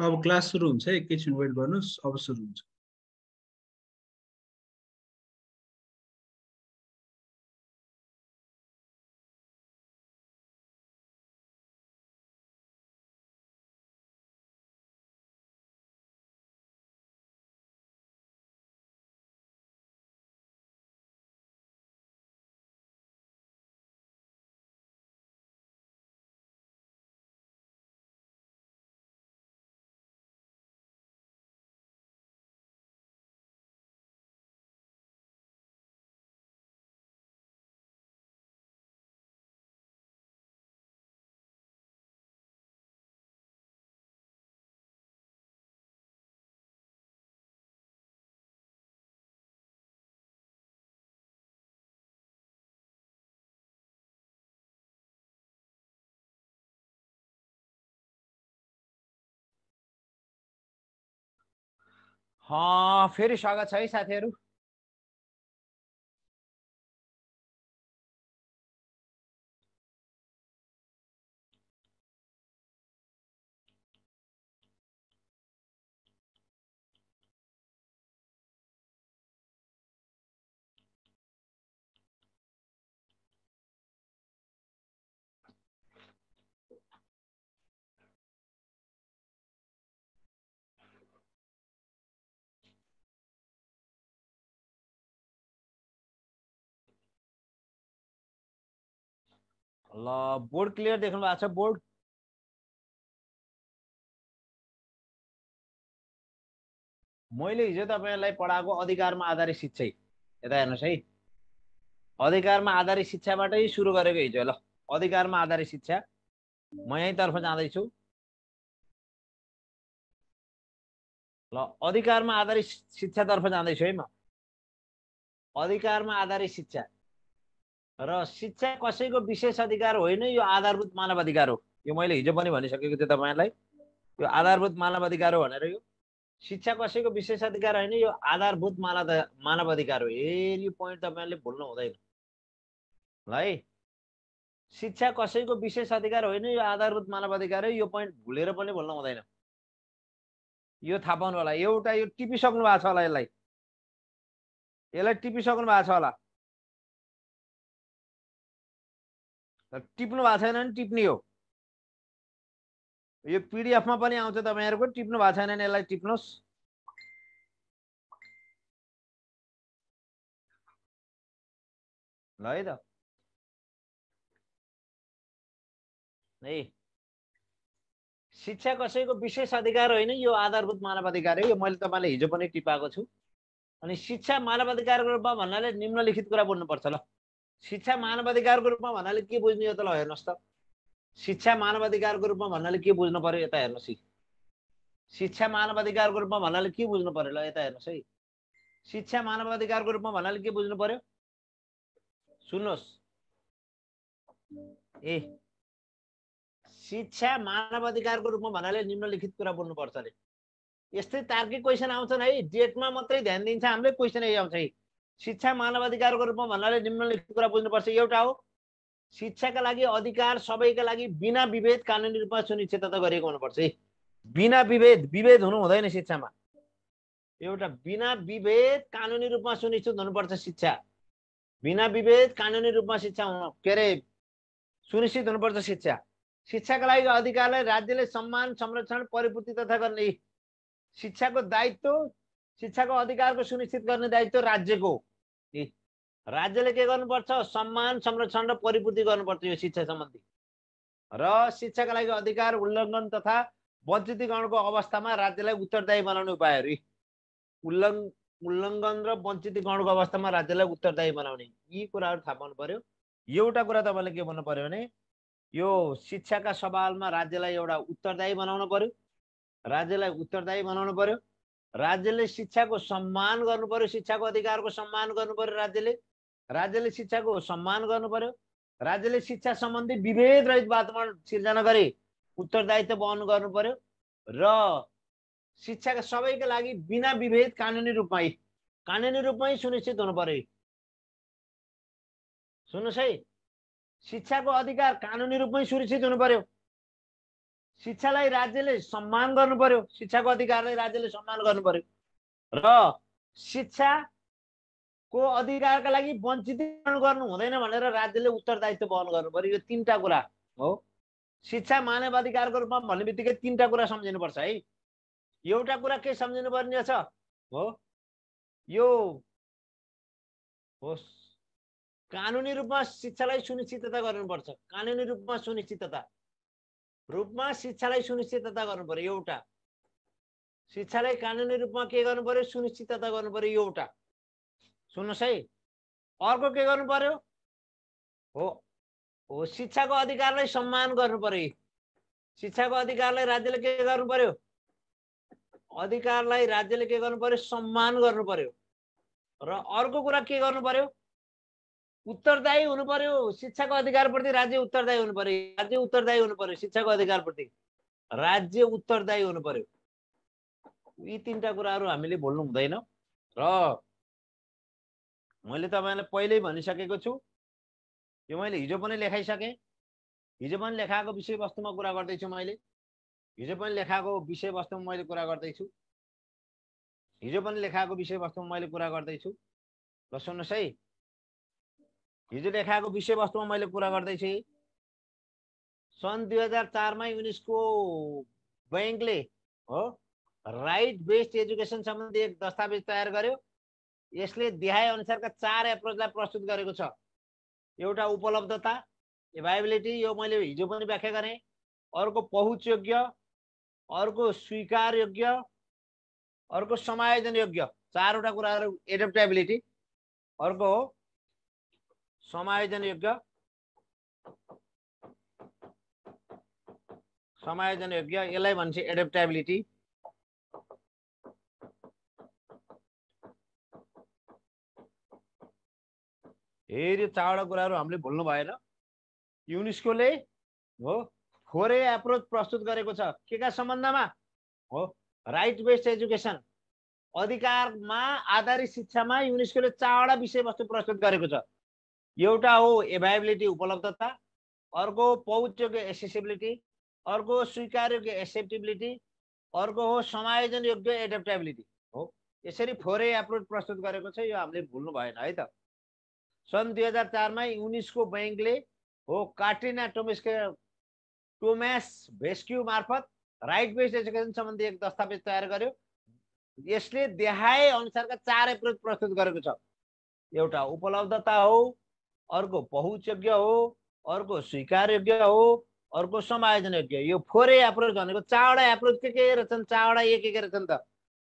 अब क्लास सुरु हुन्छ, एकैछिन वेट गर्नुहोस्, अब सुरु हुन्छ। फेरि स्वागत छ है साथीहरू। ल बोर्ड क्लियर देख्नु भएको छ? बोर्ड मैले हिजो तपाईहरुलाई पढाएको अधिकारमा आधारित शिक्षा, यता हेर्नुस् है। अधिकारमा आधारित शिक्षाबाटै सुरु गरेको हिजो। ल अधिकारमा आधारित शिक्षा, म यहीँतर्फ जाँदैछु। ल अधिकारमा आधारित शिक्षातर्फ जाँदैछु है म। अधिकारमा आधारित शिक्षा र शिक्षा कसैको विशेष अधिकार होइन, यो आधारभूत मानव अधिकार हो। यो मैले हिजो पनि भनिसकेको थिएँ तपाईहरुलाई, यो आधारभूत मानव अधिकार हो भनेर। यो शिक्षा कसैको विशेष अधिकार होइन, यो आधारभूत मानव अधिकार हो। यो पोइन्ट तपाईहरुले भुल्नु हुँदैन ल है। शिक्षा कसैको विशेष अधिकार होइन, यो आधारभूत मानव अधिकार हो। यो पोइन्ट भुलेर पनि भुल्नु हुँदैन। यो थाहा पाउनु होला। एउटा यो टिपिसक्नु भएको छ होला, यसलाई टिपिसक्नु भएको छ होला। टिप्नु भएको छैन भने टिप्ने हो। यो पीडीएफमा पनि आउँछ तपाईहरुको। टिप्नु भएको छैन भने यसलाई टिप्नुस्। ल है त है। शिक्षा कसैको विशेष अधिकार होइन, यो आधारभूत मानव अधिकार हो। यो मैले तपाईलाई हिजो पनि टिपाएको छु। अनि शिक्षा मानव अधिकारको रूपमा भन्नाले निम्नलिखित कुरा बुझ्नुपर्छ। ल शिक्षा मानव अधिकारको रूपमा भन्नाले के बुझ्ने हो त? ल हेर्नुस् त, शिक्षा मानव अधिकारको रूपमा भन्नाले के बुझ्नु पर्यो? यता हेर्नुस् है। शिक्षा मानव अधिकारको रूपमा भन्नाले के बुझ्नु पर्यो? ल यता हेर्नुस् है। शिक्षा मानव अधिकारको रूपमा भन्नाले के बुझ्नु पर्यो? सुन्नुहोस् ए, शिक्षा मानव अधिकारको रूपमा भन्नाले निम्नलिखित कुरा बुझ्नुपर्छ अरे। यस्तै तार्किक क्वेसन आउँछन् है, डेटमा मात्रै ध्यान दिन्छ हामीले, क्वेसन यही आउँछ है। शिक्षा मानव अधिकारको रूपमा भन्नाले निम्नलिखित कुरा बुझ्नुपर्छ। एउटा हो, शिक्षाका लागि अधिकार सबैका लागि बिना विभेद कानुनी रूपमा सुनिश्चित गरिएको हुनुपर्छ है। बिना विभेद, विभेद हुनु हुँदैन शिक्षामा। एउटा बिना विभेद कानुनी रूपमा सुनिश्चित हुनुपर्छ शिक्षा। बिना विभेद कानुनी रूपमा शिक्षा के अरे सुनिश्चित हुनुपर्छ शिक्षा। शिक्षाका लागि अधिकारलाई राज्यले सम्मान, संरक्षण, परिपूर्ति तथा गर्ने। शिक्षाको दायित्व, शिक्षाको अधिकारको सुनिश्चित गर्ने दायित्व राज्यको। राज्यले के गर्नुपर्छ? सम्मान, संरक्षण र परिपूर्ति गर्नुपर्छ यो शिक्षा सम्बन्धी। र शिक्षाका लागि अधिकार उल्लङ्घन तथा वञ्चितीकरणको अवस्थामा राज्यलाई उत्तरदायी बनाउने उपायहरू। उल्लङ्घन र वञ्चितीकरणको अवस्थामा राज्यलाई उत्तरदायी बनाउने, यी कुराहरू थाहा पाउनु पर्यो। एउटा कुरा तपाईँले के भन्नु पर्यो भने, यो शिक्षाका सवालमा राज्यलाई एउटा उत्तरदायी बनाउनु पर्यो। राज्यलाई उत्तरदायी बनाउनु पर्यो। राज्यले शिक्षाको सम्मान गर्नु पर्यो, शिक्षाको अधिकारको सम्मान गर्नु पर्यो। राज्यले शिक्षाको सम्मान गर्नु पर्यो। राज्यले शिक्षा सम्बन्धी विभेद रहित वातावरण सिर्जना गरी उत्तरदायित्व वहन गर्नु पर्यो। र शिक्षाका सबैका लागि बिना विभेद कानुनी रूपमै सुनिश्चित हुनु पर्यो। सुन्नुहोस् है, शिक्षाको अधिकार कानुनी रूपमै सुनिश्चित हुनु पर्यो। शिक्षालाई राज्यले सम्मान गर्नु पर्यो, शिक्षाको अधिकारलाई राज्यले सम्मान गर्नु पर्यो र शिक्षाको अधिकारका लागि वञ्चित गर्नु हुँदैन भनेर राज्यले उत्तरदायित्व वहन गर्नु पर्यो। यो तीनटा कुरा हो। शिक्षा मानव अधिकारको रूपमा भन्ने बित्तिकै तीनटा कुरा सम्झिनुपर्छ है। एउटा कुरा के सम्झिनु पर्ने छ हो, यो होस् कानुनी रूपमा शिक्षालाई सुनिश्चितता गर्नुपर्छ। कानुनी रूपमा शिक्षालाई सुनिश्चितता गर्नु पर्यो। एउटा शिक्षालाई कानुनी रूपमा के गर्नु पर्यो, सुनिश्चितता गर्नु पर्यो। एउटा सुन्नुहोस् है। अर्को के गर्नु पर्यो हो शिक्षाको अधिकारलाई सम्मान गर्नु पर्यो। शिक्षाको अधिकारलाई राज्यले के गर्नु पर्यो, अधिकारलाई राज्यले के गर्नु पर्यो, सम्मान गर्नु पर्यो। र अर्को कुरा के गर्नु पर्यो, उत्तरदायी हुनु पर्यो। शिक्षाको अधिकारप्रति राज्य उत्तरदायी हुनु पर्यो। राज्य उत्तरदायी हुनु पर्यो शिक्षाको अधिकारप्रति, राज्य उत्तरदायी हुनु पर्यो। यी तीनटा कुराहरू हामीले भुल्नु हुँदैन। र मैले तपाईलाई पहिल्यै भनिसकेको छु, यो मैले हिजो पनि लेखाइसकेँ। हिजो पनि लेखाएको विषयवस्तुमा कुरा गर्दैछु। मैले हिजो पनि लेखाएको विषयवस्तुमा मैले कुरा गर्दैछु। र सुन्नुहोस् है, हिजो लेखाएको विषयवस्तुमा मैले कुरा गर्दैछु। सन् 2004 मा युनेस्को बैंकले हो राइट बेस्ड एजुकेसन सम्बन्धी एक दस्तावेज तयार गर्यो। यसले देखाए अनुसारका 4 एप्रोचलाई प्रस्तुत गरेको छ। एउटा उपलब्धता, एभाइबिलिटी, यो मैले हिजो पनि व्याख्या गरेँ। अर्को पहुँच योग्य, अर्को स्वीकार योग्य, अर्को समायोजन योग्य। 4वटा कुराहरू। एडप्टेबिलिटी, अर्को हो समायोजन योग्य, यसलाई भन्छ एडप्टेबिलिटी। यो 4वटा कुराहरू हामीले भुल्नु भएन। युनेस्कोले हो 4A एप्रोच प्रस्तुत गरेको छ। केका सम्बन्धमा हो, राइट बेस्ड एजुकेसन, अधिकारमा आधारित शिक्षामा युनेस्कोले 4वटा विषयवस्तु प्रस्तुत गरेको छ। एउटा हो एभाइबिलिटी, उपलब्धता, अर्को पहुँच योग्य एसेसिबिलिटी, अर्को स्वीकार योग्य एक्सेप्टेबिलिटी, अर्को हो समायोजन योग्य एडप्टेबिलिटी हो। यसरी 4A एप्रोच प्रस्तुत गरेको छ। यो हामीले भुल्नु भएन है त। सन् 2004 मा युनेस्को बैंकले हो काट्रिना टोमास भेस्क्यू मार्फत राइट बेस्ड एजुकेसन सम्बन्धी एक दस्तावेज तयार गर्यो। यसले देखाए अनुसारका 4 एप्रोच प्रस्तुत गरेको छ। एउटा उपलब्धता हो, अर्को पहुँच योग्य हो, अर्को स्वीकार योग्य हो, अर्को समायोजन योग्य। यो 4A एप्रोच भनेको 4वटा एप्रोच के रहेछन्, 4वटा ए के रहेछन् त।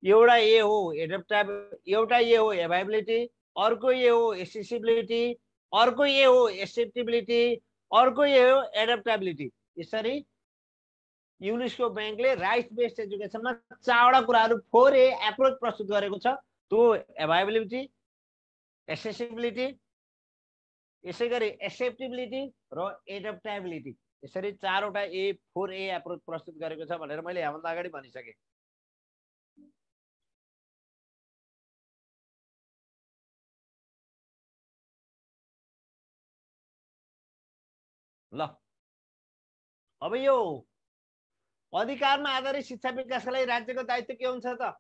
एउटा ए हो एउटा ए हो एभाइबिलिटी, अर्को ए हो एक्सेसिबिलिटी, अर्को ए हो एक्सेप्टेबिलिटी, अर्को ए हो एडप्टेबिलिटी। यसरी युनेस्को बैंकले राइट बेस्ड एजुकेसनमा 4वटा कुराहरू 4A एप्रोच प्रस्तुत गरेको छ। त्यो एभाइबिलिटी, एक्सेसिबिलिटी, यसै गरी एक्सेप्टेबिलिटी र एडप्टेबिलिटी। यसरी 4वटा 4A एप्रोच प्रस्तुत गरेको छ भनेर मैले यहाँभन्दा अगाडि भनिसकेँ। ल अब यो अधिकारमा आधारित शिक्षा विकासका लागि राज्यको दायित्व के हुन्छ त?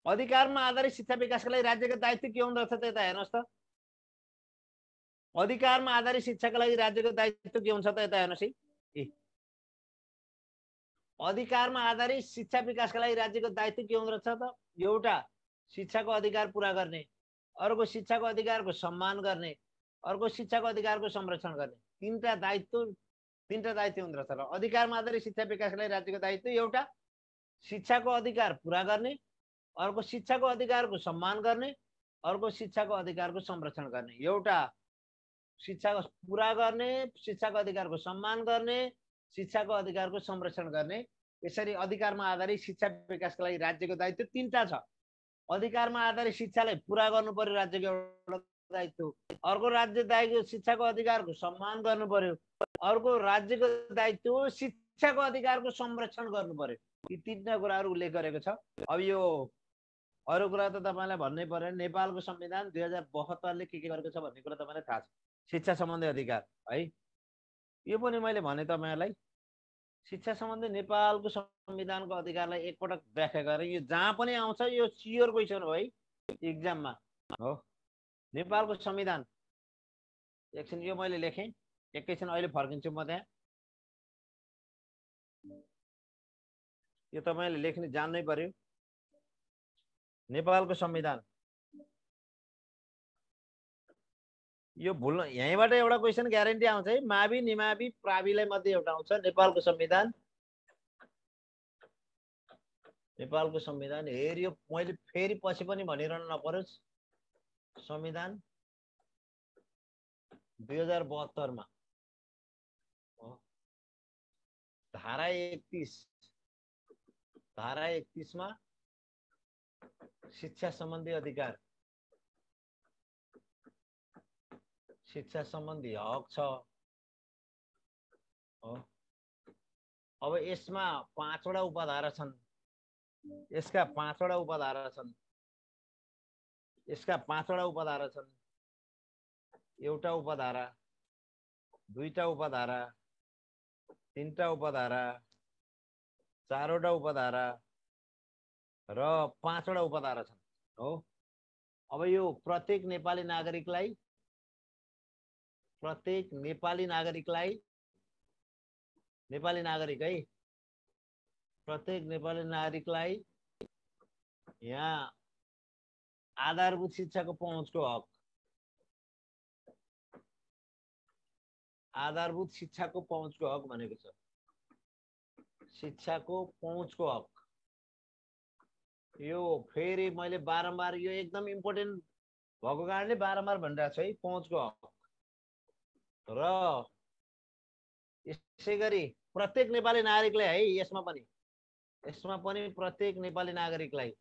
अधिकारमा आधारित शिक्षा विकासका लागि राज्यको दायित्व के हुँदो रहेछ त? यता हेर्नुहोस् त। अधिकारमा आधारित शिक्षाका लागि राज्यको दायित्व के हुन्छ त? यता हेर्नुहोस् है। अधिकारमा आधारित शिक्षा विकासका लागि राज्यको दायित्व के हुँदो रहेछ त? एउटा शिक्षाको अधिकार पूरा गर्ने, अर्को शिक्षाको अधिकारको सम्मान गर्ने, अर्को शिक्षाको अधिकारको संरक्षण गर्ने। तीनटा दायित्व हुँदो रहेछ। र अधिकारमा आधारित शिक्षा विकासका लागि राज्यको दायित्व एउटा शिक्षाको अधिकार पूरा गर्ने, अर्को शिक्षाको अधिकारको सम्मान गर्ने, अर्को शिक्षाको अधिकारको संरक्षण गर्ने। एउटा शिक्षाको पूरा गर्ने, शिक्षाको अधिकारको सम्मान गर्ने, शिक्षाको अधिकारको संरक्षण गर्ने। यसरी अधिकारमा आधारित शिक्षा विकासका लागि राज्यको दायित्व तीनटा छ। अधिकारमा आधारित शिक्षालाई पूरा गर्नु पर्यो राज्यको एउटा दायित्व, अर्को राज्य दायित्व शिक्षाको अधिकारको सम्मान गर्नु पर्यो, अर्को राज्यको दायित्व शिक्षाको अधिकारको संरक्षण गर्नु पर्यो। यी तीनटा कुराहरू उल्लेख गरेको छ। अब यो अरू कुरा त तपाईलाई भन्नै पर्यो। नेपालको संविधान 2072 ले के गरेको छ भन्ने कुरा तपाईलाई थाहा छ। शिक्षा सम्बन्धी अधिकार है, यो पनि मैले भने तपाईहरुलाई। शिक्षा सम्बन्धी नेपालको संविधानको अधिकारलाई एकपटक व्याख्या गरेर यो जहाँ पनि आउँछ यो सियोर क्वेसन हो है इक्जाममा हो। नेपालको संविधान एकछिन यो मैले लेखेँ, एकैछिन अहिले फर्किन्छु म त्यहाँ। यो तपाईँले लेख्ने जान्नै पर्यो। नेपालको संविधान यो भुल्न, यहीँबाट एउटा क्वेसन ग्यारेन्टी आउँछ है। मावि निमावि प्राविलाई मध्ये एउटा आउँछ नेपालको संविधान। नेपालको संविधान हेरियो, मैले फेरि पछि पनि भनिरहनु नपरोस्। संविधान 2072 मा धारा 31 मा शिक्षा सम्बन्धी अधिकार, शिक्षा सम्बन्धी हक छ। अब यसमा 5 वटा उपधारा छन्, यसका 5 वटा उपधारा छन्, यसका 5 वटा उपधारा छन्। एउटा उपधारा, दुईटा उपधारा, तीनटा उपधारा, 4 वटा उपधारा र 5 वटा उपधारा छन् हो। अब यो प्रत्येक नेपाली नागरिकलाई नेपाली नागरिक है, प्रत्येक नेपाली नागरिकलाई यहाँ आधारभूत शिक्षाको पहुँचको हक, आधारभूत शिक्षाको पहुँचको हक भनेको छ। शिक्षाको पहुँचको हक यो फेरि मैले बारम्बार, यो एकदम इम्पोर्टेन्ट भएको कारणले बारम्बार भनिरहेको छु है। पहुँचको हक र यसै गरी प्रत्येक नेपाली नागरिकलाई है, यसमा पनि प्रत्येक नेपाली नागरिकलाई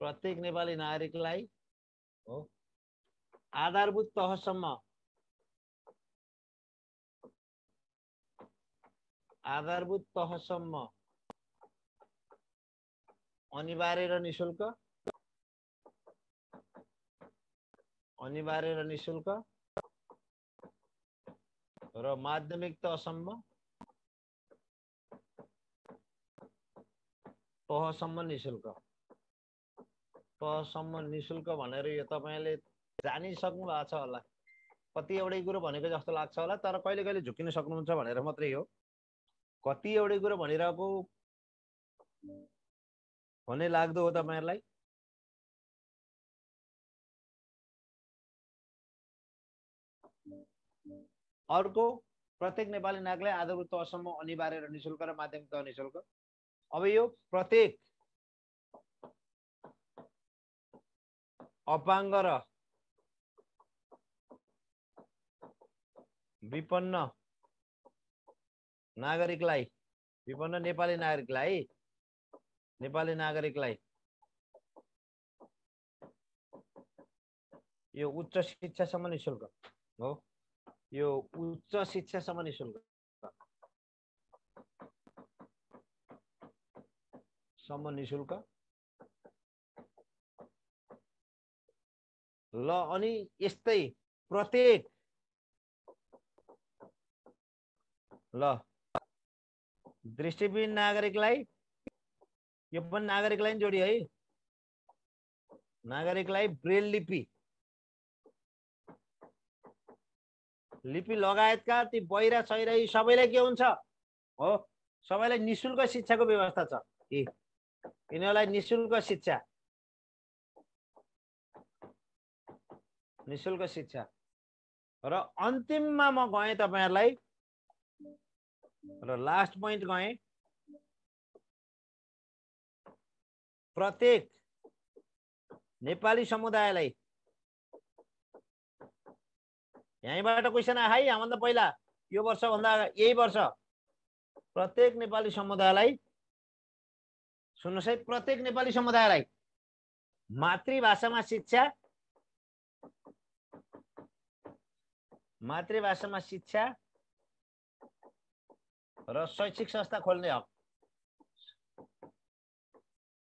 प्रत्येक नेपाली नागरिकलाई हो आधारभूत तहसम्म अनिवार्य र निशुल्क र माध्यमिक तहसम्म निशुल्क भनेर यो तपाईले जानिसक्नु भएको छ होला। कति एउटै कुरो भनेको जस्तो लाग्छ होला, तर कहिले कहिले झुकिन सक्नुहुन्छ भनेर मात्रै हो। कति एउटै कुरो भनिरहेको भन्ने लाग्दो हो तपाईहरुलाई। अर्को, प्रत्येक नेपाली नागरिकलाई आधारभूत तहसम्म अनिवार्य र निशुल्क र माध्यमिक तह निशुल्क। अब यो प्रत्येक अपाङ्ग र विपन्न नागरिकलाई, विपन्न नेपाली नागरिकलाई यो उच्च शिक्षासम्म निशुल्क हो। यो उच्च शिक्षासम्म निशुल्क ल। अनि यस्तै प्रत्येक दृष्टिविहीन नागरिकलाई, यो पनि नागरिकलाई जोडियो है, नागरिकलाई ब्रेल लिपि लगायतका ती बहिरा छैरा सबैलाई के हुन्छ हो, सबैलाई निशुल्क शिक्षाको व्यवस्था छ। यिनीहरूलाई निशुल्क शिक्षा र अन्तिममा म गएँ तपाईहरुलाई र लास्ट पोइन्ट गएँ, प्रत्येक नेपाली समुदायलाई, यहीँबाट क्वेसन आयो है हामीभन्दा पहिला, यो वर्ष भन्दा यही वर्ष प्रत्येक नेपाली समुदायलाई, सुन्नुहोस् है, प्रत्येक नेपाली समुदायलाई मातृभाषामा शिक्षा र शैक्षिक संस्था खोल्ने हक,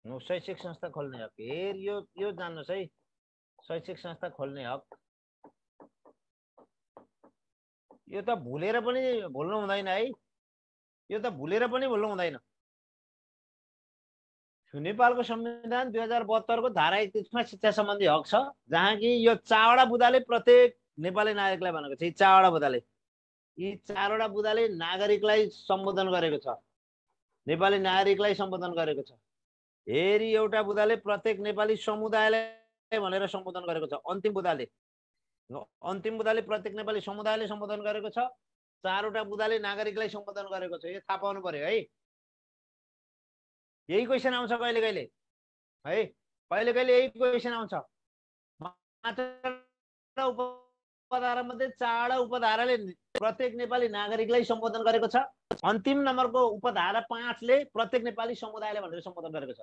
शैक्षिक संस्था खोल्ने हक। हेर यो जान्नुहोस् है, शैक्षिक संस्था खोल्ने हक यो त भुलेर पनि भुल्नु हुँदैन है, यो त भुलेर पनि भुल्नु हुँदैन। नेपालको संविधान 2072 को धारा 31 मा शिक्षा सम्बन्धी हक छ, जहाँ कि यो 4वटा बुँदाले प्रत्येक नेपाली नागरिकलाई भनेको छ। यी 4वटा बुँदाले, यी 4वटा बुँदाले नागरिकलाई सम्बोधन गरेको छ, नेपाली नागरिकलाई सम्बोधन गरेको छ। हेरी एउटा बुँदाले प्रत्येक नेपाली समुदायलाई भनेर सम्बोधन गरेको छ। अन्तिम बुँदाले प्रत्येक नेपाली समुदायले सम्बोधन गरेको छ। 4वटा बुँदाले नागरिकलाई सम्बोधन गरेको छ। यो थाहा पाउनु पर्यो है। यही क्वेसन आउँछ कहिले कहिले है, कहिले कहिले यही क्वेसन आउँछ। उपधारा मध्ये 4वटा उपधाराले प्रत्येक नेपाली नागरिकलाई सम्बोधन गरेको छ। अन्तिम नम्बरको उपधारा 5 ले प्रत्येक नेपाली समुदायलाई भनेर सम्बोधन गरेको छ।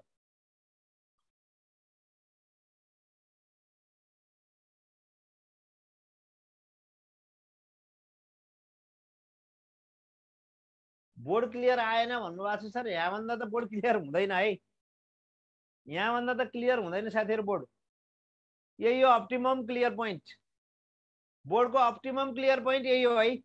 बोर्ड क्लियर आएन भन्नुभएको छ सर। यहाँभन्दा त बोर्ड क्लियर हुँदैन है, यहाँभन्दा त क्लियर हुँदैन साथीहरु बोर्ड। यही हो अप्टिमम क्लियर पोइन्ट, बोर्डको अप्टिमम क्लियर पोइन्ट यही हो है।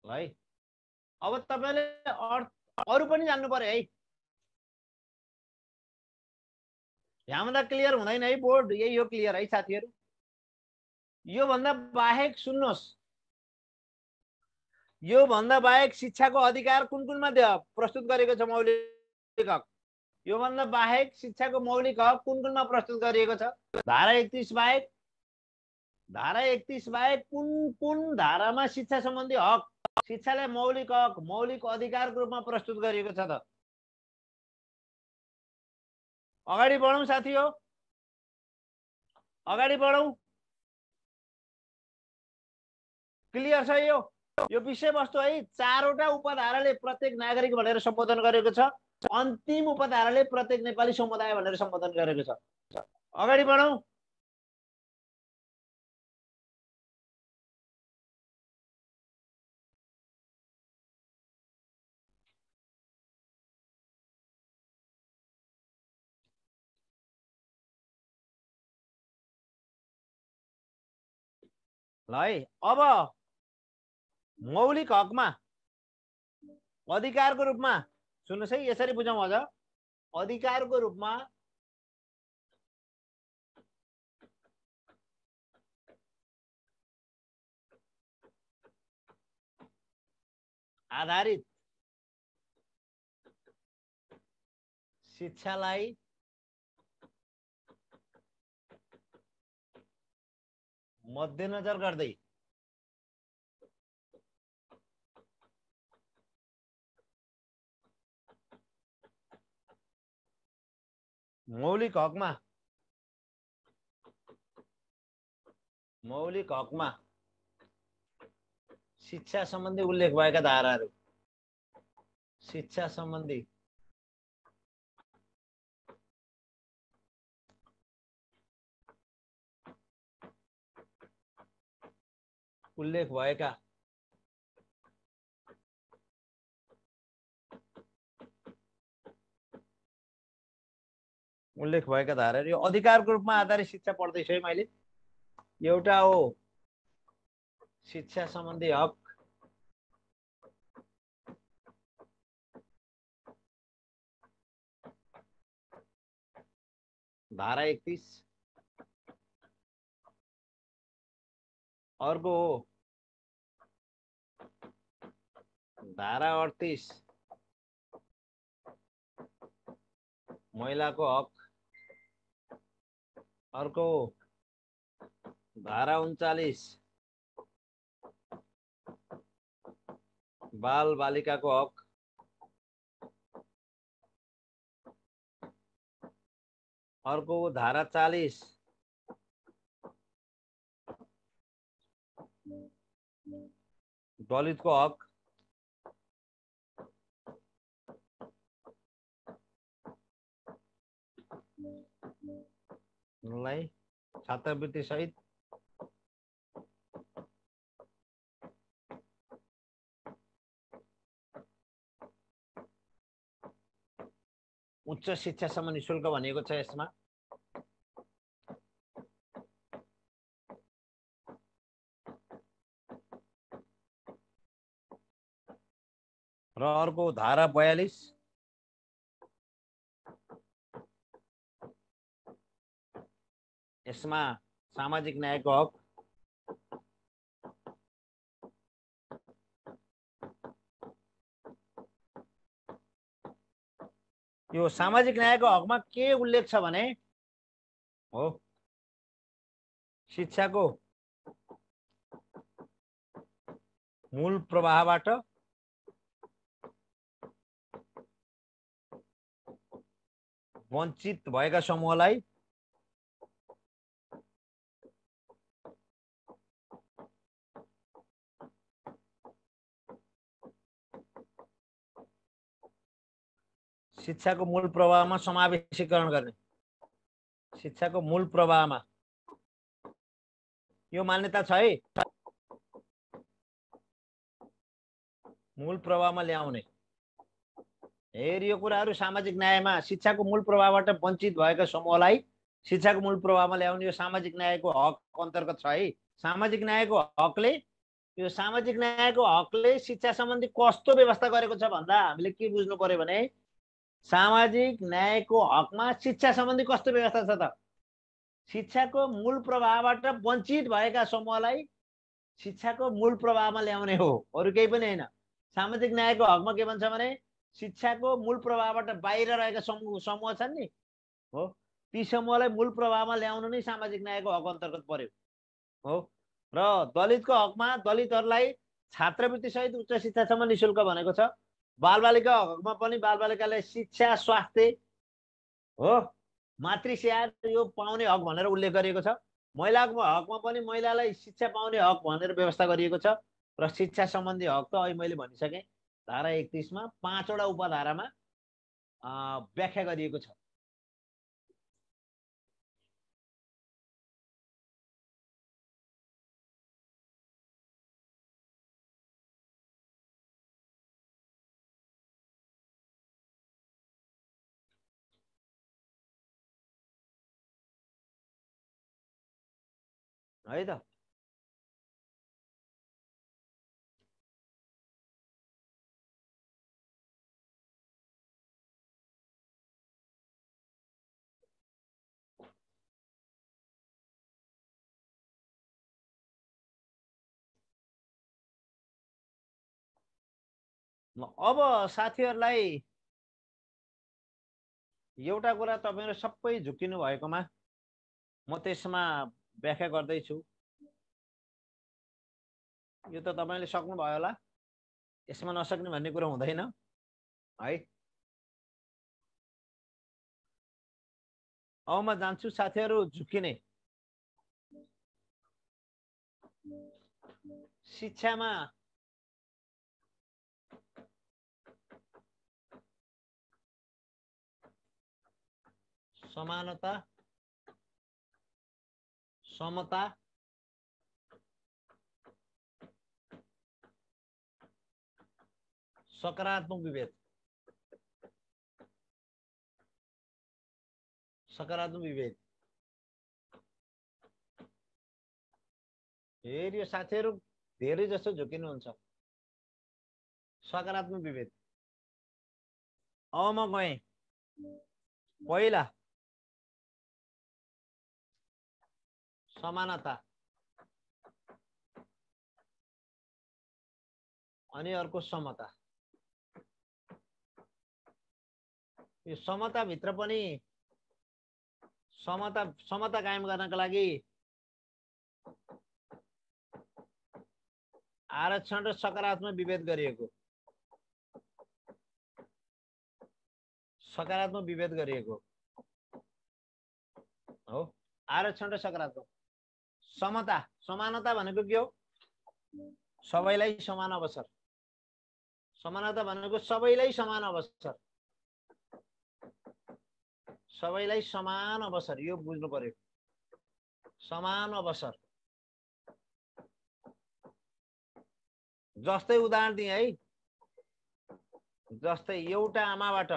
है अब तपाईले अरु पनि जान्नु पर्यो है। यहाँभन्दा क्लियर हुँदैन है बोर्ड, यही हो क्लियर है साथीहरु। यो भन्दा बाहेक सुन्नुहोस्, यो भन्दा बाहेक शिक्षाको अधिकार कुन कुनमा प्रस्तुत गरेको छ मौलिक हक। यो भन्दा बाहेक शिक्षाको मौलिक हक कुन कुनमा प्रस्तुत गरिएको छ। धारा 31 बाहेक, धारा 31 बाहेक कुन कुन धारामा शिक्षा सम्बन्धी हक, शिक्षालाई मौलिक हक, मौलिक अधिकारको रूपमा प्रस्तुत गरिएको छ त। अगाडि बढौं साथी हो, अगाडि बढौं। क्लियर छ यो विषयवस्तु है। 4वटा उपधाराले प्रत्येक नागरिक भनेर सम्बोधन गरेको छ। अन्तिम उपधाराले प्रत्येक नेपाली समुदाय भनेर सम्बोधन गरेको छ। अगाडि बढौं। ल है, अब मौलिक हकमा अधिकारको रूपमा सुन्नुस् है, यसरी बुझौं अझ। अधिकारको रूपमा आधारित शिक्षालाई मध्यनजर गर्दै मौलिक हकमा शिक्षा सम्बन्धी उल्लेख भएका धाराहरू, शिक्षा सम्बन्धी उल्लेख भएका धाराहरू। यो अधिकारको रूपमा आधारित शिक्षा पढ्दैछु है मैले। एउटा हो शिक्षा सम्बन्धी हक, धारा 31। अर्को हो धारा 38 महिलाको हक। अर्को धारा 39 बाल बालिकाको हक। अर्को धारा 40 दलितको हक। छात्रवृत्ति सहित उच्च शिक्षासम्म निशुल्क भनिएको छ यसमा। र अर्को धारा 42 यसमा सामाजिक न्यायको हक यो सामाजिक न्यायको हकमा के उल्लेख छ भने हो शिक्षाको मूल प्रवाहबाट वञ्चित भएका समूहलाई शिक्षाको मूल प्रवाहमा समावेशीकरण गर्ने। शिक्षाको मूल प्रवाहमा यो मान्यता छ है, मूल प्रवाहमा ल्याउने। हेर यो कुराहरू सामाजिक न्यायमा शिक्षाको मूल प्रवाहबाट वञ्चित भएका समूहलाई शिक्षाको मूल प्रवाहमा ल्याउने यो सामाजिक न्यायको हक अन्तर्गत छ है। सामाजिक न्यायको हकले यो सामाजिक न्यायको हकले शिक्षा सम्बन्धी कस्तो व्यवस्था गरेको छ भन्दा हामीले के बुझ्नु पर्यो भने सामाजिक न्यायको हकमा शिक्षा सम्बन्धी कस्तो व्यवस्था छ त शिक्षाको मूल प्रवाहबाट वञ्चित भएका समूहलाई शिक्षाको मूल प्रवाहमा ल्याउने हो, अरु केही पनि हैन। सामाजिक न्यायको हकमा के भन्छ भने शिक्षाको मूल प्रवाहबाट बाहिर रहेका समूह छन् नि हो, ती समूहलाई मूल प्रवाहमा ल्याउनु नै सामाजिक न्यायको हक अन्तर्गत पर्यो हो। र दलितको हकमा दलितहरूलाई छात्रवृत्ति सहित उच्च शिक्षासम्म निशुल्क भनेको छ। बालबालिका हकमा पनि बालबालिकालाई शिक्षा स्वास्थ्य हो मातृ स्याहार यो पाउने हक भनेर उल्लेख गरिएको छ। महिलाको हकमा पनि महिलालाई शिक्षा पाउने हक भनेर व्यवस्था गरिएको छ। र शिक्षा सम्बन्धी हक त अहिले मैले भनिसकेँ धारा 31 मा 5 वटा उपधारामा व्याख्या गरिएको छ। है त अब साथीहरूलाई एउटा कुरा तपाईहरु सबै झुकिनु भएकोमा म त्यसमा व्याख्या गर्दैछु। यो त तपाईले सक्नु भयो होला, यसमा नसक्ने भन्ने कुरा हुँदैन है। अब म जान्छु साथीहरु झुकिने। शिक्षामा समानता समता सकारात्मक विभेद। सकारात्मक विभेद हेर यो साथीहरु धेरै जसो झुकिनुहुन्छ। सकारात्मक विभेद अब म गएँ पहिला समानता अनि अर्को समता। यो समता भित्र पनि समता कायम गर्नका लागि आरक्षण र सकारात्मक विभेद गरिएको। सकारात्मक विभेद गरिएको हो। आरक्षण र सकारात्मक। समता समानता भनेको के हो? सबैलाई समान अवसर। समानता भनेको सबैलाई समान अवसर। सबैलाई समान अवसर यो बुझ्नु पर्यो। समान अवसर। जस्तै उदाहरण दिएँ है, जस्तै एउटा आमाबाट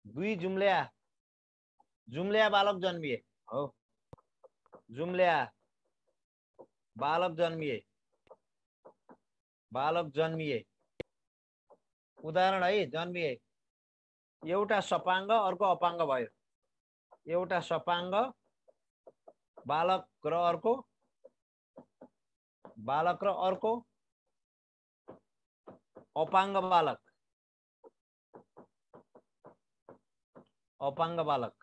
दुई जुम्ल्या बालक जन्मिए। हो, जुम्ल्या बालक जन्मिए। उदाहरण है, जन्मिए। एउटा सपाङ्ग अर्को अपाङ्ग भयो। एउटा सपाङ्ग बालक र अर्को अपाङ्ग बालक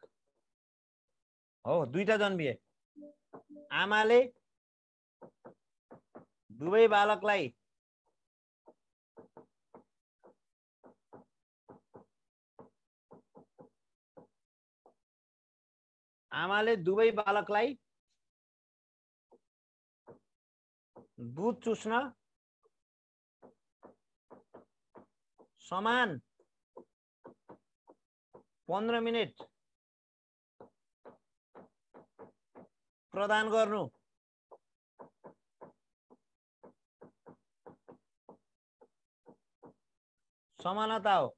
हो, दुईटा जन्मिए। आमाले दुवै बालकलाई दुध चुस्न समान 15 मिनेट प्रदान गर्नु। समानता हो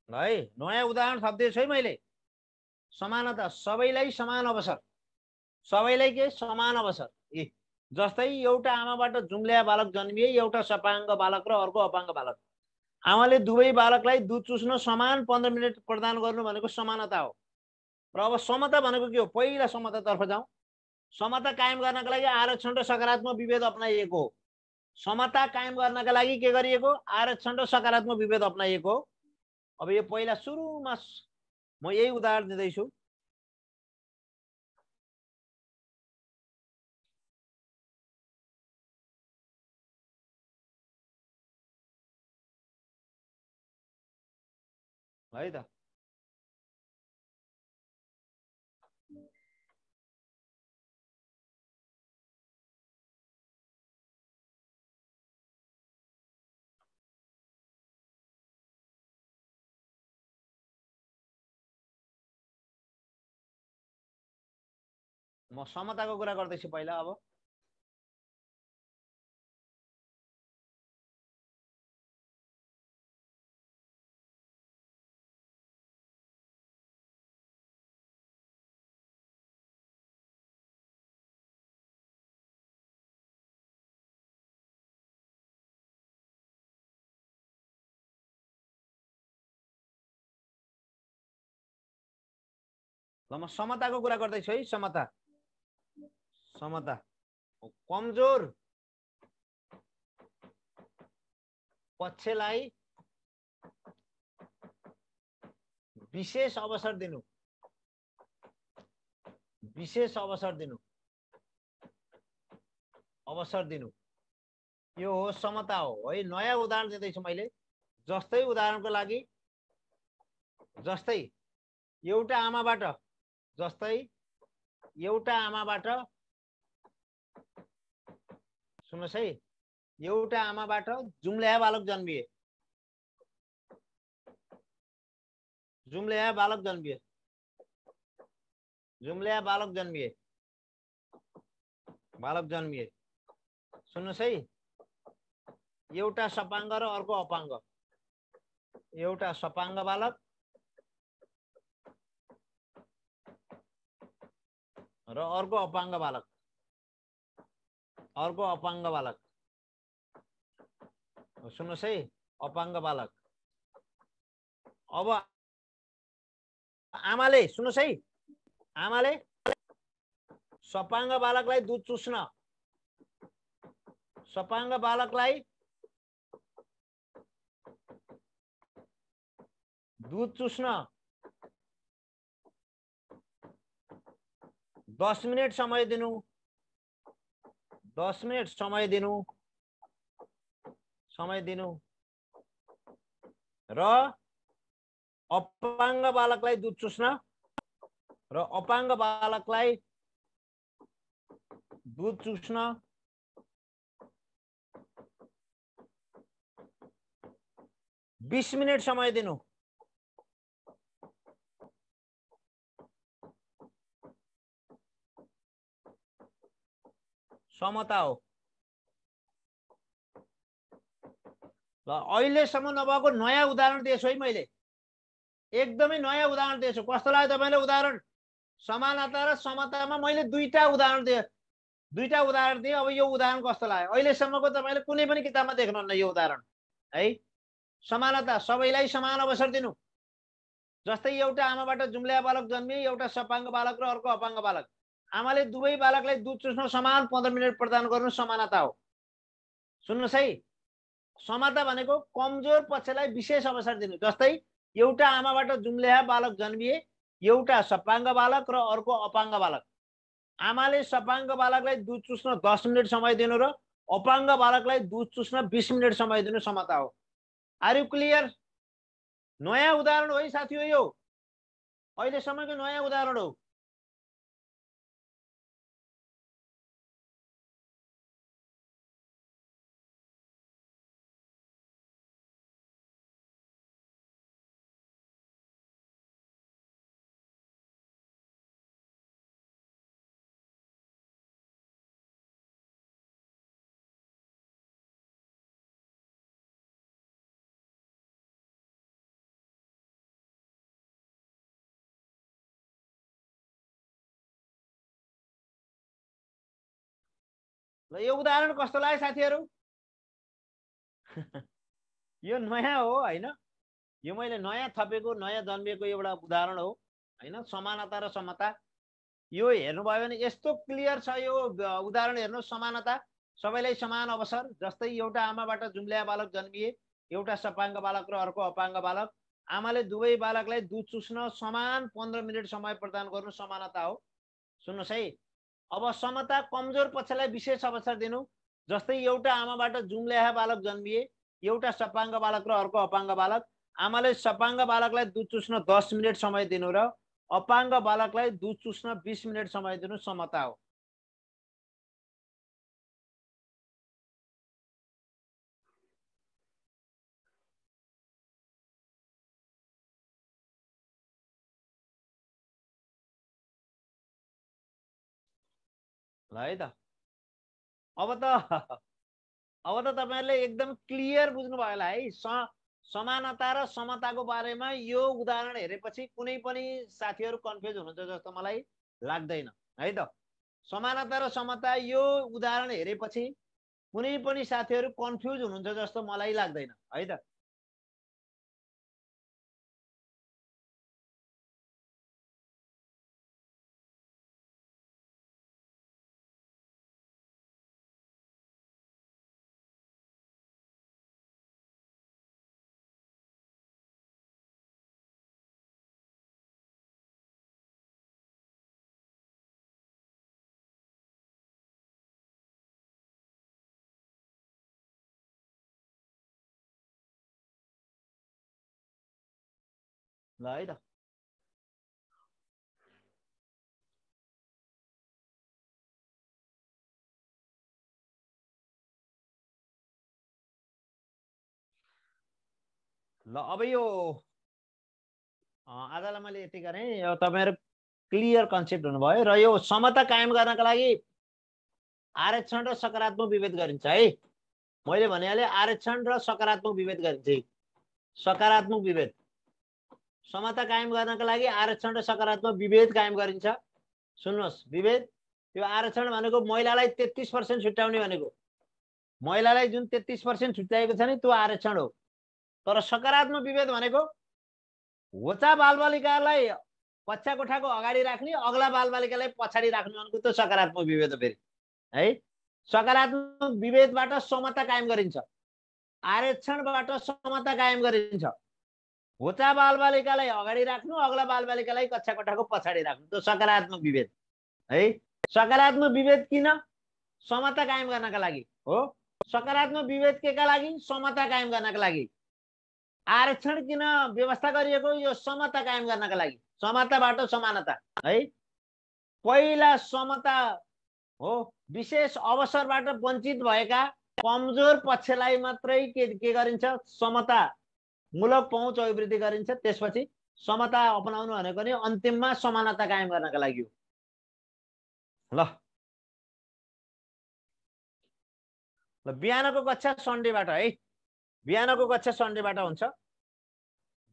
है। नयाँ उदाहरण थप्दैछु है मैले। समानता, सबैलाई समान अवसर। सबैलाई के समान अवसर। जस्तै एउटा आमाबाट जुम्ल्या बालक जन्मिए, एउटा सपाङ्ग बालक र अर्को अपाङ्ग बालक। आमाले दुवै बालकलाई दुध चुस्न समान 15 मिनेट प्रदान गर्नु भनेको समानता हो। र अब समता भनेको के हो? पहिला समतातर्फ जाउँ। समता कायम गर्नका लागि आरक्षण र सकारात्मक विभेद अपनाइएको हो। समता कायम गर्नका लागि के गरिएको? आरक्षण र सकारात्मक विभेद अपनाइएको हो। अब यो पहिला सुरुमा म यही उदाहरण दिँदैछु। है त। म समताको कुरा गर्दैछु पहिला। अब ल म समताको कुरा गर्दैछु है। समता कमजोर पक्षलाई विशेष अवसर दिनु। यो हो समता हो है। नयाँ उदाहरण दिँदैछु मैले। जस्तै उदाहरणको लागि, जस्तै एउटा आमाबाट सुन्नुहोस् है, एउटा आमाबाट जुम्ल्या बालक जन्मिए। जुम्ल्या बालक जन्मिए। सुन्नुहोस् है, एउटा सपाङ्ग र अर्को अपाङ्ग। एउटा सपाङ्ग बालक र अर्को अपाङ्ग बालक। सुन्नुहोस् है, अपाङ्ग बालक। अब आमाले, सुन्नुहोस् है, आमाले सपाङ्ग बालकलाई दुध चुस्न 10 मिनेट समय दिनु। 10 मिनेट समय दिनु र अपाङ्ग बालकलाई दुध चुस्न र अपाङ्ग बालकलाई दुध चुस्न 20 मिनेट समय दिनु। समता हो। ल अहिलेसम्म नभएको नयाँ उदाहरण दिएछु है मैले, एकदमै नयाँ उदाहरण दिएछु। कस्तो लाग्यो तपाईलाई उदाहरण? समानता र समतामा मैले दुईटा उदाहरण दिएँ। अब यो उदाहरण कस्तो लाग्यो? अहिलेसम्मको तपाईले कुनै पनि किताबमा देख्नुहुन्न यो उदाहरण है। समानता, सबैलाई समान अवसर दिनु। जस्तै एउटा आमाबाट जुम्ल्याहा बालक जन्मिए, एउटा सपाङ्ग बालक र अर्को अपाङ्ग बालक। आमाले दुवै बालकलाई दुध चुस्न समान 15 मिनेट प्रदान गर्नु समानता हो। सुन्नुहोस् है, समता भनेको कमजोर पक्षलाई विशेष अवसर दिनु। जस्तै एउटा आमाबाट जुम्ल्याहा बालक जन्मिए, एउटा सपाङ्ग बालक र अर्को अपाङ्ग बालक। आमाले सपाङ्ग बालकलाई दुध चुस्न 10 मिनेट समय दिनु र अपाङ्ग बालकलाई दुध चुस्न 20 मिनेट समय दिनु समता हो। Are you clear? नयाँ उदाहरण हो है साथी हो, यो अहिलेसम्मको नयाँ उदाहरण हो। ल यो उदाहरण कस्तो लाग्यो साथीहरु? यो नयाँ हो हैन? यो मैले नयाँ थपेको, नयाँ जन्मिएको एउटा उदाहरण हो हैन? समानता र समता। यो हेर्नुभयो भने यस्तो क्लियर छ यो उदाहरण। हेर्नु, समानता, सबैलाई समान अवसर। जस्तै एउटा आमाबाट जुम्ल्याहा बालक जन्मिए, एउटा सपाङ्ग बालक र अर्को अपाङ्ग बालक। आमाले दुवै बालकलाई दुध चुस्न समान 15 मिनेट समय प्रदान गर्नु समानता हो। सुन्नुहोस् है, अब समता, कमजोर पक्षलाई विशेष अवसर दिनु। जस्तै एउटा आमाबाट जुम्ल्याहा बालक जन्मिए, एउटा सपाङ्ग बालक र अर्को अपाङ्ग बालक। आमाले सपाङ्ग बालकलाई दुध चुस्न 10 मिनेट समय दिनु र अपाङ्ग बालकलाई दुध चुस्न 20 मिनेट समय दिनु समता हो। ल है त, अब त तपाईहरुले एकदम क्लियर बुझ्नु भयो होला है। समानता र समताको बारेमा यो उदाहरण हेरेपछि कुनै पनि साथीहरु कन्फ्युज हुनुहुन्छ जस्तो मलाई लाग्दैन है त। समानता र समता यो उदाहरण हेरेपछि कुनै पनि साथीहरु कन्फ्युज हुनुहुन्छ जस्तो मलाई लाग्दैन है त। ल है त, ल अब यो आजलाई मैले यति गरेँ। यो तपाईहरु क्लियर कन्सेप्ट हुनुभयो। र यो समता कायम गर्नका लागि आरक्षण र सकारात्मक विभेद गरिन्छ है। मैले भनिहालेँ, आरक्षण र सकारात्मक विभेद गरिन्छ। सकारात्मक विभेद, समता कायम गर्नका लागि आरक्षण र सकारात्मक विभेद कायम गरिन्छ। सुन्नुहोस्, विभेद, यो आरक्षण भनेको महिलालाई 33% छुट्याउने भनेको, महिलालाई जुन 33% छुट्याएको छ नि त्यो आरक्षण हो। तर सकारात्मक विभेद भनेको होचा बालबालिकालाई कक्षा कोठाको अगाडि राख्ने, अग्ला बालबालिकालाई पछाडि राख्ने भनेको त्यो सकारात्मक विभेद हो फेरि है। सकारात्मक विभेदबाट समता कायम गरिन्छ, आरक्षणबाट समता कायम गरिन्छ। होचा बालबालिकालाई अगाडि राख्नु, अग्ला बालबालिकालाई कक्षा कोठाको पछाडि राख्नु, त्यो सकारात्मक विभेद है। सकारात्मक विभेद किन? समता कायम गर्नका लागि हो। सकारात्मक विभेद केका लागि? समता कायम गर्नका लागि। आरक्षण किन व्यवस्था गरिएको? यो समता कायम गर्नका लागि, समताबाट समानता है। पहिला समता हो, विशेष अवसरबाट वञ्चित भएका कमजोर पक्षलाई मात्रै के गरिन्छ? समता मूलक पहुँच अभिवृद्धि गरिन्छ। त्यसपछि समता अपनाउनु भनेको नि अन्तिममा समानता कायम गर्नका लागि हो। ल ल बिहानको कक्षा सन्डेबाट है, बिहानको कक्षा सन्डेबाट हुन्छ।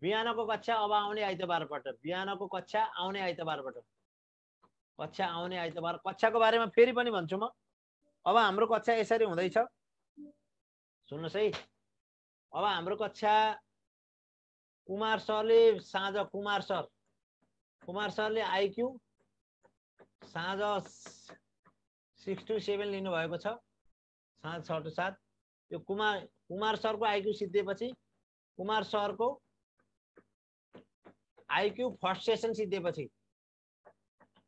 बिहानको कक्षा अब आउने आइतबारबाट, बिहानको कक्षा आउने आइतबारबाट, कक्षा आउने आइतबार। कक्षाको बारेमा फेरि पनि भन्छु म। अब हाम्रो कक्षा यसरी हुँदैछ, सुन्नुहोस् है। अब हाम्रो कक्षा कुमार सरले साँझ, कुमार सरले आइक्यू साँझ 6 to 7 लिनुभएको छ, साँझ 6 to 7। यो कुमार सरको आइक्यू सिद्धिएपछि, कुमार सरको आइक्यू फर्स्ट सेसन सिद्धिएपछि,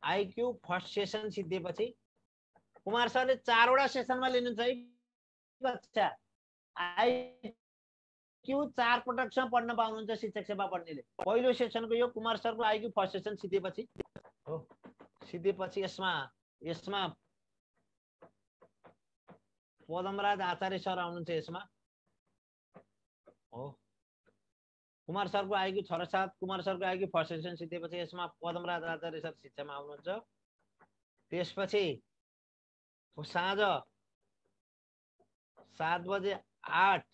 आइक्यू फर्स्ट सेसन सिद्धिएपछि कुमार सरले 4वटा सेसनमा लिनुहुन्छ है कक्षा। आइक्यू 4 पटकसम्म पढ्न पाउनुहुन्छ शिक्षक सेवा पढ्नेले। पहिलो सेसनको यो कुमार सरको आइक्यू फर्स्ट सेसन सिद्धिएपछि हो, सिद्धिएपछि यसमा पदमराज आचार्य सर आउनुहुन्छ। यसमा हो कुमार सरको आइक्यू 6 र 7, कुमार सरको आइक्यू फर्स्ट सेसन सिद्धिएपछि यसमा पदमराज आचार्य सर शिक्षामा आउनुहुन्छ। त्यसपछि साँझ 7 बजे 8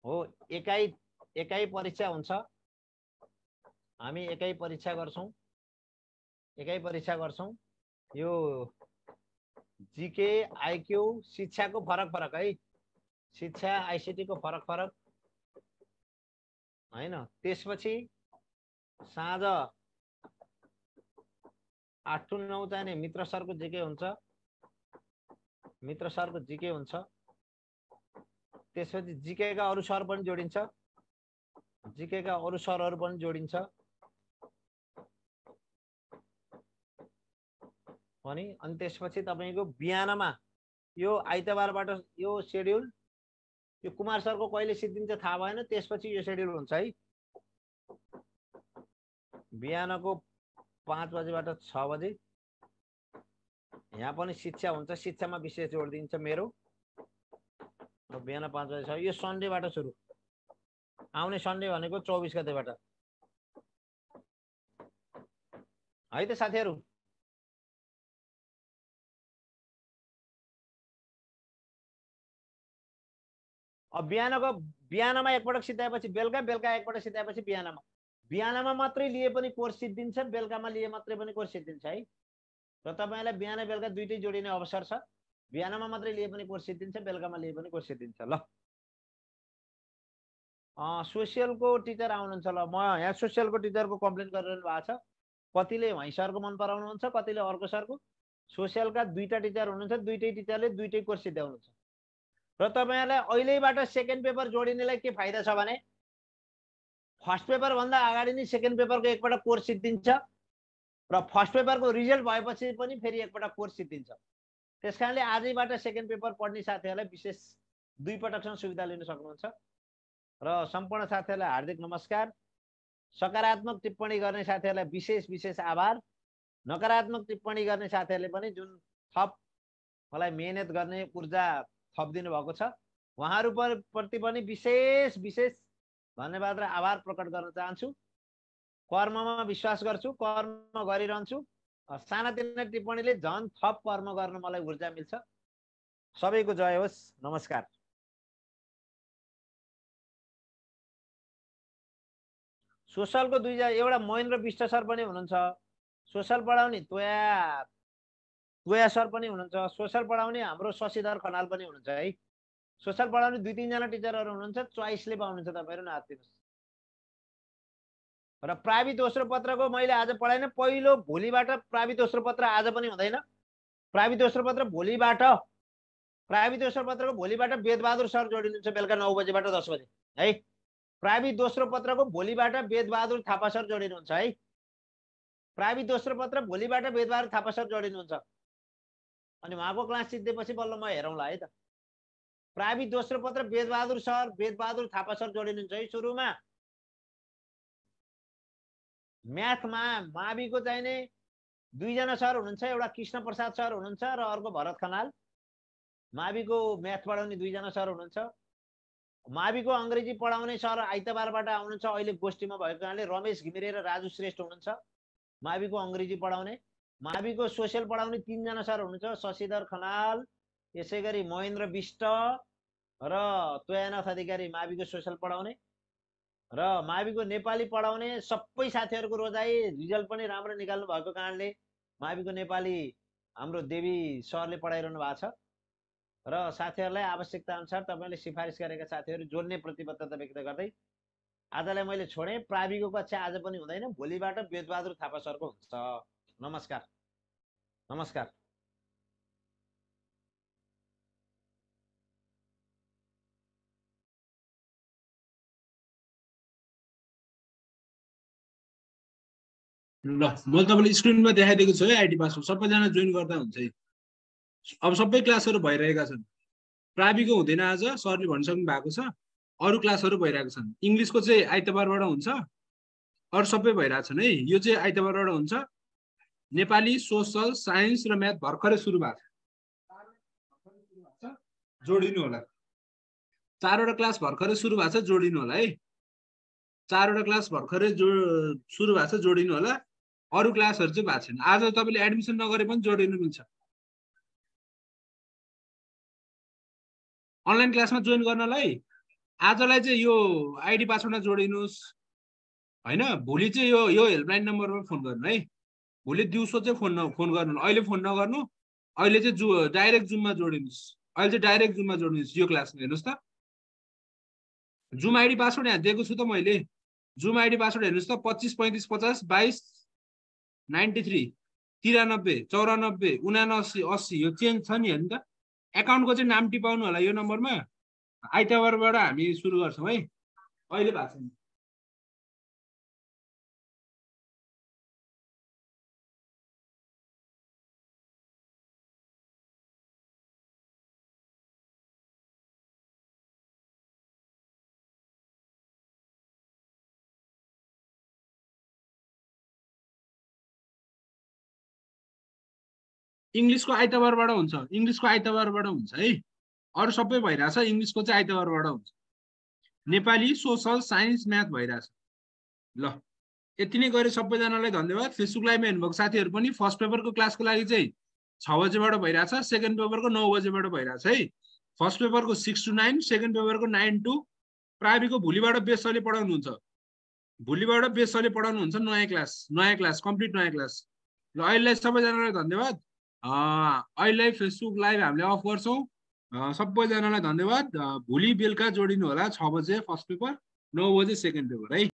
हो एकाइ परीक्षा हुन्छ। हामी एकाइ परीक्षा गर्छौं। यो जीके आइक्यू शिक्षाको फरक है, शिक्षा आइसिटी को फरक हैन। त्यसपछि साँझ 8 to 9 चाहिने मित्र सरको जीके हुन्छ, मित्र सरको जीके हुन्छ। त्यसपछि जीके का अरु सर पनि जोडिन्छ, जीके का अरु सरहरु पनि जोडिन्छ अनि त्यसपछि तपाईको बिहानमा यो आइतबारबाट यो शेड्युल, यो कुमार सरको कहिले सिद्धिन्छ थाहा भएन। त्यसपछि यो शेड्युल हुन्छ है। बिहानको 5 बजेबाट 6 बजे यहाँ पनि शिक्षा हुन्छ, शिक्षामा विशेष जोड दिन्छ मेरो। बिहान 5 बजे छ। यो सन्डेबाट सुरु, आउने सन्डे भनेको 24 गतेबाट है त साथीहरु। अब बिहानमा एकपटक सिद्धाएपछि बेलुका एकपटक सिद्धाएपछि बिहानमा मात्रै लिए पनि कोर्स सिद्धिन्छ, बेलुकामा लिए मात्रै पनि कोर्स सिद्धिन्छ है। र तपाईलाई बिहान बेलुका दुईटै जोडिने अवसर छ। बिहानमा मात्रै लिए पनि कोर्स सिद्धिन्छ, बेलुकामा लिए पनि कोर्स सिद्धिन्छ। ल सोसियलको टिचर आउनुहुन्छ। ल म यहाँ सोसियलको टिचरको कम्प्लेन गरिरहनु भएको छ। कतिले वही सरको मन पराउनुहुन्छ, कतिले अर्को सरको। सोसियलका दुईटा टिचर हुनुहुन्छ, दुईटै टिचरले दुईटै कोर्स सिद्ध्याउनुहुन्छ। र तपाईहरुलाई अहिलेबाट सेकेन्ड पेपर जोडिनेलाई के फाइदा छ भने फर्स्ट पेपर भन्दा अगाडि नै सेकेन्ड पेपरको एकपटक कोर्स सिद्धिन्छ र फर्स्ट पेपरको रिजल्ट भएपछि पनि फेरि एकपटक कोर्स सिद्धिन्छ। त्यसकारणले आजैबाट सेकेन्ड पेपर पढ्ने साथीहरुलाई विशेष 2 पटकसम्म सुविधा लिन सक्नुहुन्छ। र सम्पूर्ण साथीहरुलाई हार्दिक नमस्कार। सकारात्मक टिप्पणी गर्ने साथीहरुलाई विशेष आभार। नकारात्मक टिप्पणी गर्ने साथीहरुले पनि जुन थप मलाई मेहनत गर्ने ऊर्जा थप दिनु भएको छ, उहाँहरु प्रति पनि विशेष धन्यवाद र आभार प्रकट गर्न चाहन्छु। कर्ममा विश्वास गर्छु, कर्म गरिरहन्छु। सानातिना टिप्पणीले झन् थप कर्म गर्न मलाई ऊर्जा मिल्छ। सबैको जय होस्। नमस्कार। सोशलको एउटा महेन्द्र विष्ट सर पनि हुनुहुन्छ, सोशल पढाउने तोया सर पनि हुनुहुन्छ, सोशल पढाउने हाम्रो शशिधर खनाल पनि हुनुहुन्छ है। सोशल पढाउने 2-3 जना टिचरहरु हुनुहुन्छ, चोइसले पाउनुहुन्छ तपाईहरु, नाथ दिनुस्। र प्रावि दोस्रो पत्रको मैले आज पढाइन। पहिलो भोलिबाट प्रावि दोस्रो पत्र आज पनि हुँदैन। प्रावि दोस्रो पत्र भोलिबाट, प्रावि दोस्रो पत्रको भोलिबाट वेदबहादुर सर जोडिनुहुन्छ बेलुका 9 बजेबाट 10 बजे है। प्रावि दोस्रो पत्रको भोलिबाट वेदबहादुर थापा सर जोडिनुहुन्छ है। प्रावि दोस्रो पत्र भोलिबाट वेदबहादुर थापा सर जोडिनुहुन्छ। अनि उहाँको क्लास सिद्धिएपछि बल्ल म हेरौँला है त। प्रावि दोस्रो पत्र वेदबहादुर सर, वेदबहादुर थापा सर जोडिनुहुन्छ है सुरुमा। म्याथमा माविको चाहिने 2 जना सर हुनुहुन्छ, एउटा कृष्ण प्रसाद सर हुनुहुन्छ र अर्को भरत खनाल। माविको म्याथ पढाउने 2 जना सर हुनुहुन्छ। माविको अङ्ग्रेजी पढाउने सर आइतबारबाट आउनुहुन्छ, अहिले गोष्ठीमा भएको कारणले रमेश घिमिरे र राजु श्रेष्ठ हुनुहुन्छ माविको अङ्ग्रेजी पढाउने। माविको सोसियल पढाउने 3 जना सर हुनुहुन्छ, शशिधर खनाल, यसै गरी महेन्द्र विष्ट र तोयानाथ अधिकारी माविको सोसियल पढाउने। र माविको नेपाली पढाउने सबै साथीहरूको रोजाइ रिजल्ट पनि राम्रो निकाल्नु भएको कारणले माविको नेपाली हाम्रो देवी सरले पढाइरहनु भएको छ र साथीहरूलाई आवश्यकता अनुसार तपाईँले सिफारिस गरेका साथीहरू जोड्ने प्रतिबद्धता व्यक्त गर्दै आजलाई मैले छोडेँ। प्राविको कक्षा आज पनि हुँदैन, भोलिबाट वेदबहादुर थापा सरको हुन्छ। नमस्कार नमस्कार। ल मैले तपाईँले स्क्रिनमा देखाइदिएको छु है आइडी पासवर्ड, सबैजना जोइन गर्दा हुन्छ है। अब सबै क्लासहरू भइरहेका छन्। प्राविको हुँदैन आज, सरले भनिसक्नु भएको छ। अरू क्लासहरू भइरहेका छन्। इङ्ग्लिसको चाहिँ आइतबारबाट हुन्छ, अरू सबै भइरहेछन् है। यो चाहिँ आइतबारबाट हुन्छ। नेपाली, सोसल, साइन्स र म्याथ भर्खरै सुरु भएको छ, जोडिनु होला। 4वटा क्लास भर्खरै सुरु भएको छ, जोडिनु होला है। 4वटा क्लास भर्खरै सुरु भएको छ, जोडिनु होला। अरू क्लासहरू चाहिँ भएको छैन। आज तपाईँले एडमिसन नगरे पनि जोडिनु मिल्छ। अनलाइन क्लासमा जोइन गर्नलाई आजलाई चाहिँ यो आइडी पासवर्डमा जोडिनुहोस् होइन। भोलि चाहिँ यो हेल्पलाइन नम्बरमा फोन गर्नु है। भोलि दिउँसो चाहिँ फोन गर्नु, अहिले फोन नगर्नु। अहिले चाहिँ डाइरेक्ट जुममा जोडिनुहोस्। अहिले चाहिँ डाइरेक्ट जुममा जोडिनुहोस् यो क्लासमा। हेर्नुहोस् त, जुम आइडी पासवर्ड यहाँ दिएको छु त मैले। जुम आइडी पासवर्ड हेर्नुहोस् त, 25 35 50 22 93 93 94 79 80 यो चेन्ज छ नि। हेर्नु त, एकाउन्टको चाहिँ नाम टिपाउनु होला यो नम्बरमा। आइतबारबाट हामी सुरु गर्छौँ है, अहिले भएको छैन। इङ्ग्लिसको आइतबारबाट हुन्छ, इङ्ग्लिसको आइतबारबाट हुन्छ है। अरू सबै भइरहेछ, इङ्ग्लिसको चाहिँ आइतबारबाट हुन्छ। नेपाली, सोसल, साइन्स, म्याथ भइरहेछ। ल यति नै गरे सबैजनालाई धन्यवाद। फेसबुक लाइभमा हेर्नुभएको साथीहरू पनि फर्स्ट पेपरको क्लासको लागि चाहिँ 6 बजेबाट भइरहेछ, सेकेन्ड पेपरको 9 बजेबाट भइरहेछ है। फर्स्ट पेपरको 6 to 9, सेकेन्ड पेपरको 9 to। प्राविको भोलिबाट बेस सरले पढाउनुहुन्छ, भोलिबाट बेस सरले पढाउनुहुन्छ नयाँ क्लास कम्प्लिट नयाँ क्लास। ल अहिलेलाई सबैजनालाई धन्यवाद। अहिले फेसबुक लाइभ हामीले अफ गर्छौँ। सबैजनालाई धन्यवाद। भोलि बेलुका जोडिनु होला 6 बजे फर्स्ट पेपर, 9 बजे सेकेन्ड पेपर है।